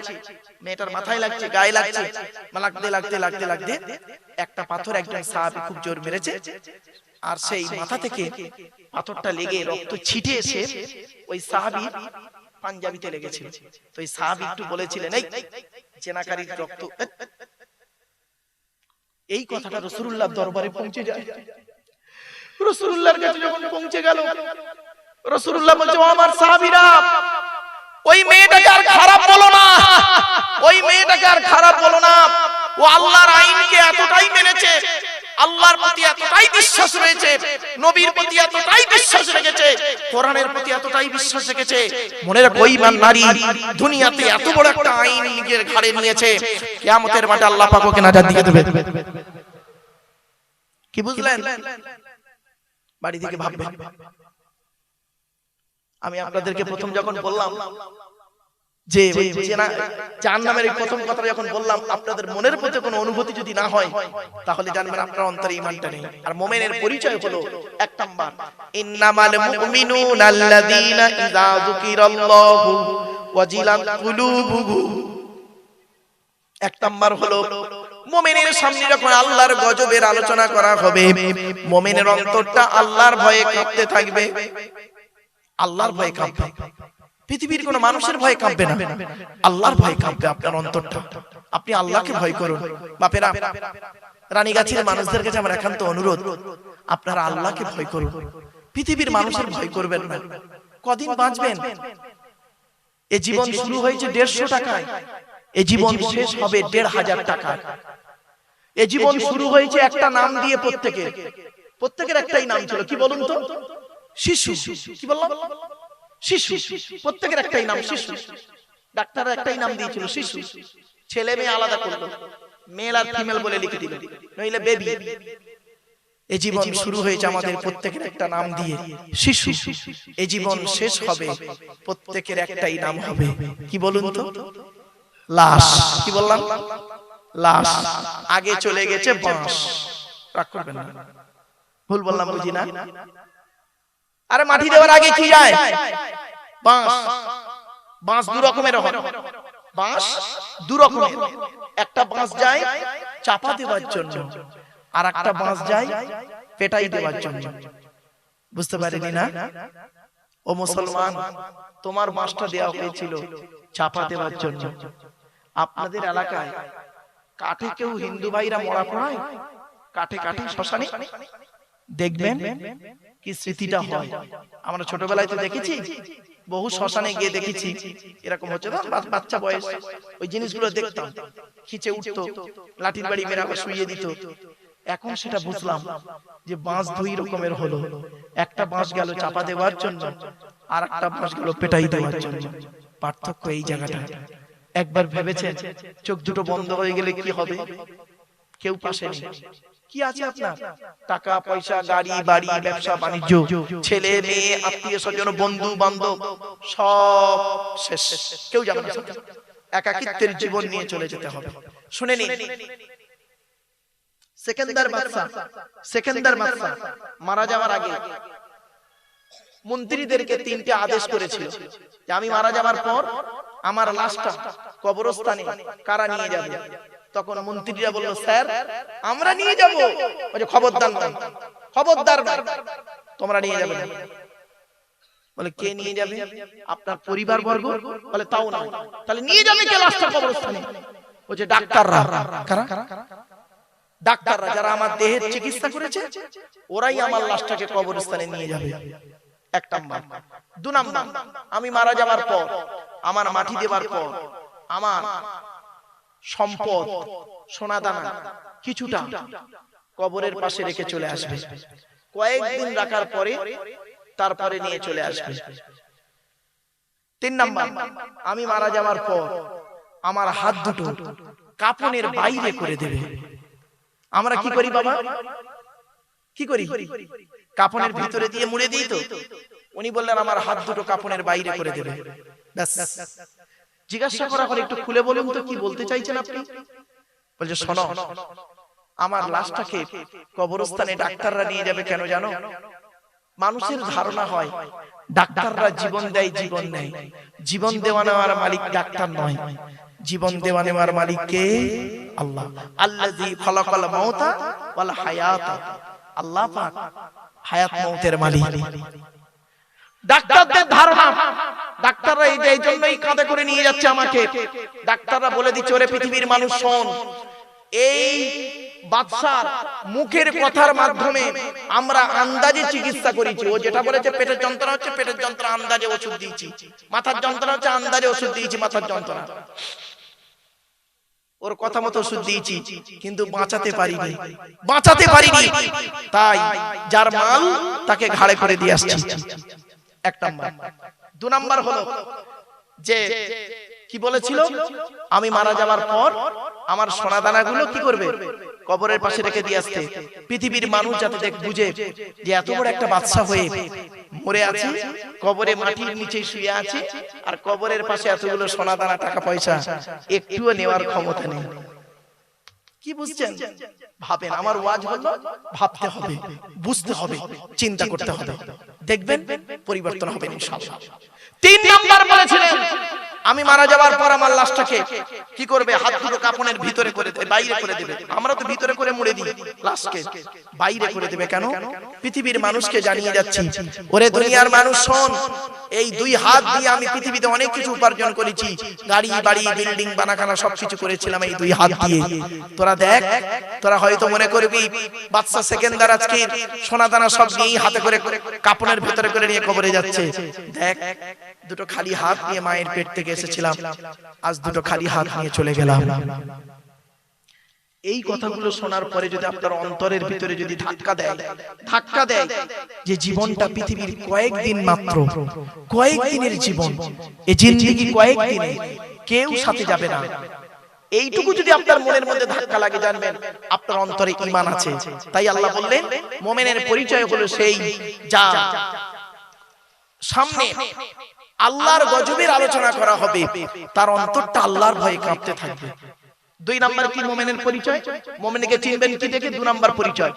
মেয়েটার মাথায় লাগছে, গায়ে লাগছে, লাগতে লাগতে লাগতে লাগতে একটা পাথর একজন সাহাবী খুব জোর মেরেছে, আর সেই মাথা থেকে পাথরটা লেগে রক্ত ছিটে এসে ওই সাহাবী পাঞ্জাবিতে লেগেছিল। তো এই সাহাবী একটু বলেছিলেন এই জেনাকারীর রক্ত। এই কথাটা রাসূলুল্লাহর দরবারে পৌঁছে যায়। রাসূলুল্লাহর কাছে যখন পৌঁছে গেল, রাসূলুল্লাহ বলছে ও আমার সাহাবীরা, ওই মেয়েটাকে আর খারাপ বলো না, ওই মেয়েটাকে আর খারাপ বলো না, ও আল্লাহর আইনকে এতটাই মেনেছে, আল্লাহর প্রতি এতটাই বিশ্বাস রয়েছে, নবীর প্রতি এতটাই বিশ্বাস রেখেছে, কোরআনের প্রতি এতটাই বিশ্বাস রেখেছে। মনে রাখো ঈমান নারী দুনিয়াতে এত বড় একটা আইন নিজের ঘাড়ে নিয়েছে, কিয়ামতের মাঠে আল্লাহ পাক ওকে নাজাত দিয়ে দেবে। কি বুঝলেন? বাড়ি থেকে ভাববেন। আমি আপনাদেরকে প্রথম যখন বললাম যে জাহান্নামের এই প্রথম কথা যখন বললাম, আপনাদের মনের প্রতি কোনো অনুভূতি যদি না হয়, তাহলে জানবেন আপনার অন্তরে ঈমানটা নেই। আর মুমিনের পরিচয় হলো এক নাম্বার, ইন্নামাল মুমিনুনা আল্লাযীনা ইযা যুকিরাল্লাহু ওয়াজিলাত কুলুবুহুম। এক নাম্বার হলো মুমিনের সামনে যখন আল্লাহর গজবের আলোচনা করা হবে, মুমিনের অন্তরটা আল্লাহর ভয়ে কাঁপতে থাকবে, আল্লাহর ভয়ে কাঁপবে। পৃথিবীর কোন মানুষের ভয়ে কাঁপবে না, আল্লাহর ভয়ে কাঁপবে আপনার অন্তরটা। আপনি আল্লাহকে ভয় করুন। বাপেরা, রানীগাছির মানুষদের কাছে আমার একান্ত অনুরোধ, আপনারা আল্লাহকে ভয় করুন, পৃথিবীর মানুষের ভয় করবেন না। কদিন বাঁচবেন? এই জীবন শুরু হয়েছে 150 টাকায়, এই জীবন শেষ হবে 1500 টাকায়। এই জীবন শুরু হয়েছে একটা নাম দিয়ে, প্রত্যেকের একটাই নাম ছিল, কি বলুন তো? শিশু। কি বললাম? শিশু। প্রত্যেকের একটাই নাম শিশু। ডাক্তার একটাই নাম দিয়েছিল শিশু। ছেলে মেয়ে আলাদা করলো, মেল আর ফিমেল বলে লিখে দিল, নইলে বেবি। এই জীবন শুরু হয়েছে আমাদের প্রত্যেকের একটা নাম দিয়ে, শিশু। এই জীবন শেষ হবে, প্রত্যেকের একটাই নাম হবে, কি বলুন তো? লাশ। কি বললাম? লাশ। আগে চলে গেছে বাঁশ। রাগ করবেন না, ভুল বললাম বুঝি না? আরে মাটি দেওয়ার আগে কি যায়? বাঁশ। বাঁশ দু রকমের হয়, বাঁশ দু রকমের। একটা বাঁশ যায় চাপা দেওয়ার জন্য, আর একটা বাঁশ যায় পেটাই দেওয়ার জন্য। বুঝতে পারেনি না? ও মুসলমান, তোমার বাঁশটা দেওয়া হয়েছিল চাপা দেওয়ার জন্য। আপনাদের এলাকায় কাঠে কেউ হিন্দু ভাইরা মরা পড়ায়? কাঠে কাঠে শ্মশানে দেখবেন কি স্মৃতিটা হয়। আমরা ছোটবেলায় তো দেখেছি, বহু শ্মশানে গিয়ে দেখেছি এরকম হচ্ছে না, বাচ্চা বয়স ওই জিনিসগুলো দেখতাম, খিচে উঠতো, লাঠির বাড়ি মেরে আবার শুইয়ে দিত। এখন সেটা বুঝলাম যে বাঁশ দুই রকমের হলো, একটা বাঁশ গেল চাপা দেওয়ার জন্য, আর একটা বাঁশ গেল পেটাই দেওয়ার জন্য। পার্থক্য এই জায়গাটা। একবার ভেবেছেন চোখ দুটো বন্ধ হয়ে গেলে কি হবে? কেউ পাশে নেই, কি আছে আপনার? টাকা পয়সা, গাড়ি বাড়ি, ব্যবসা বাণিজ্য, ছেলে মেয়ে, আত্মীয় স্বজন, বন্ধু বান্ধব, সব শেষ। কেউ যাবে না, একাকিত্বের জীবন নিয়ে চলে যেতে হবে। শুনে নিন, সেকেন্দার বাদশা মারা যাওয়ার আগে মন্ত্রীদেরকে 3টে আদেশ করেছিল যে আমি মারা যাওয়ার পর আমার লাশটা কবরস্থানে কারা নিয়ে যাবে। তখন মন্ত্রীরা বলল, স্যার আমরা নিয়ে যাব। বলে খবরদার নয়, খবরদার নয়, তোমরা নিয়ে যাবে না। বলে কে নিয়ে যাবে? আপনার পরিবার বর্গ। বলে তাও না। তাহলে নিয়ে যাবে কে লাশটা কবরস্থানে? বলে ডাক্তাররা। কারা? ডাক্তাররা, যারা আমার দেহের চিকিৎসা করেছে, ওরাই আমার লাশটাকে কবরস্থানে নিয়ে যাবে। এক নাম্বার। 2 নাম্বার, আমি মারা যাওয়ার পর, আমার মাটি দেওয়ার পর, আমার সম্পদ সোনাদানা কিছুটা কবরের পাশে রেখে চলে আসবে। কয়েকদিন রাখার পরে তারপরে নিয়ে চলে আসবে। 3 নাম্বার, আমি মারা যাওয়ার পর আমার হাত দুটো কাফনের বাইরে করে দেবে। আমরা কি করি বাবা, কি করি? কাপনের ভিতরে দিয়ে মুড়ে দিই তো। উনি বললেন আমার হাত দুটো কাপনের বাইরে করে দেবে, ব্যাস। জিজ্ঞাসা করা হলো একটু খুলে বলুন তো কি বলতে চাইছেন আপনি? বলছে শোনো, আমার লাশটাকে কবরস্থানে ডাক্তাররা নিয়ে যাবে কেন জানো? মানুষের ধারণা হয় ডাক্তাররা জীবন দেয়, জীবন নেয়। জীবন দেওয়া নেওয়ার মালিক ডাক্তার নয়, জীবন দেওয়া নেওয়ার মালিক কে? আল্লাহ। আল্লাযী খালাকাল মাউতা ওয়াল হায়াতা, আল্লাহ পাক হায়াত মউতের মালিক। ডাক্তারদের ধারণা ডাক্তাররা এই জন্যই কাঁধে করে নিয়ে যাচ্ছে আমাকে। ডাক্তাররা বলে দিচ্ছে ওরে পৃথিবীর মানুষ শোন, এই বাদশার মুখের কথার মাধ্যমে আমরা আন্দাজে চিকিৎসা করেছি। ও যেটা বলেছে পেটের যন্ত্রণা হচ্ছে, পেটের যন্ত্রণা আন্দাজে ওষুধ দিয়েছি। মাথার যন্ত্রণা হচ্ছে, আন্দাজে ওষুধ দিয়েছি মাথার যন্ত্রণা। ওর কথা মতো ওষুধ দিয়েছি, কিন্তু বাঁচাতে পারিনি, বাঁচাতে পারিনি। তাই যার মাল তাকে ঘাড়ে করে দিয়ে আসছি। এক নাম্বার। দু নাম্বার হলো যে কি বলেছিল, আমি মারা যাওয়ার পর আমার সোনা দানাগুলো কি করবে? কবরের পাশে রেখে দিয়ে আসতে। পৃথিবীর মানুষ যাতে দেখ বুঝে যে এত বড় একটা বাদশা হয়ে মরে আছে, কবরে মাটির নিচে শুয়ে আছে, আর কবরের পাশে এতগুলো সোনা দানা টাকা পয়সা একটুও নেওয়ার ক্ষমতা নেই। কি বুঝছেন? ভাবেন। আমার ওয়াজ হলো ভাবতে হবে, বুঝতে হবে, চিন্তা করতে হবে, দেখবেন পরিবর্তন হবে ইনশাআল্লাহ। 3 নাম্বার বলেছিলেন আমি মারা যাওয়ার পর আমার লাশটাকে কি করবে? হাত দুটো কাপনের ভিতরে করে দেবে, বাইরে করে দেবে। আমরা তো ভিতরে করে মুড়ে দিই, লাশকে বাইরে করে দেবে কেন? পৃথিবীর মানুষকে জানিয়ে যাচ্ছি, ওরে দুনিয়ার মানুষ শোন, এই 2 হাত দিয়ে আমি পৃথিবীতে অনেক কিছু উপার্জন করেছি, গাড়ি বাড়ি বিল্ডিং বানাখানা সবকিছু করেছিলাম এই 2 হাত দিয়ে। তোরা দেখ, তোরা হয়তো মনে করবি বাদশা সেকেন্দার আজকে সোনা দানা সব নিয়ে হাতে করে কাপনের ভিতরে করে নিয়ে কবরে যাচ্ছে। দেখ, দুটো খালি হাত নিয়ে মায়ের পেট থেকে এসেছিলাম, আজ দুটো খালি হাত নিয়ে চলে গেলাম। এই কথাগুলো শোনার পরে যদি আপনার অন্তরের ভিতরে যদি ধাক্কা দেয় যে জীবনটা পৃথিবীর কয়েকদিন মাত্র, কয়েকদিনের জীবন, এই জিন্দেগি কয়েকদিন, কেউ সাথে যাবে না, এইটুকু যদি আপনার মনের মধ্যে ধাক্কা লাগে, জানবেন আপনার অন্তরে ঈমান আছে। তাই আল্লাহ বললেন মুমিনের পরিচয় হলো সেই যা সামনে আল্লাহর গজবের আলোচনা করা হবে, তার অন্তরটা আল্লাহর ভয়ে কাঁপতে থাকবে। 2 নাম্বার কি মুমিনের পরিচয়? মুমিনকে চিনবেন কি দেখে? 2 নাম্বার পরিচয়,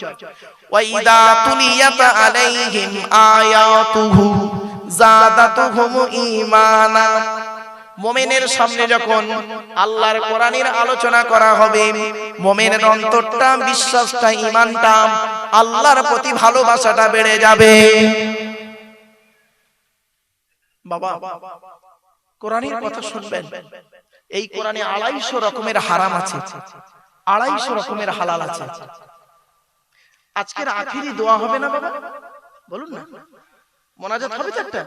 ওয়া ইদা তুলিয়াত আলাইহিম আয়াতুহু যাদাতুহুম ঈমানা। মুমিনের সামনে যখন আল্লাহর কোরআনের আলোচনা করা হবে, মুমিনের অন্তরটা, বিশ্বাসটা, ঈমানটা, আল্লাহর প্রতি ভালোবাসাটা বেড়ে যাবে। বাবা কোরআনের কথা শুনবেন, এই কোরআনে 250 রকমের হারাম আছে, 250 রকমের হালাল আছে। আজকের আখিরি দোয়া হবে না বাবা? বলুন না, মোনাজাত হবে তো একটা।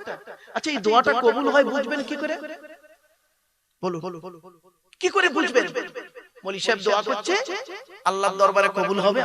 আচ্ছা, এই দোয়াটা কবুল হয় বুঝবেন কি করে? বলুন কি করে বুঝবেন? মৌলী সাহেব দোয়া করছে, আল্লাহর দরবারে কবুল হবে।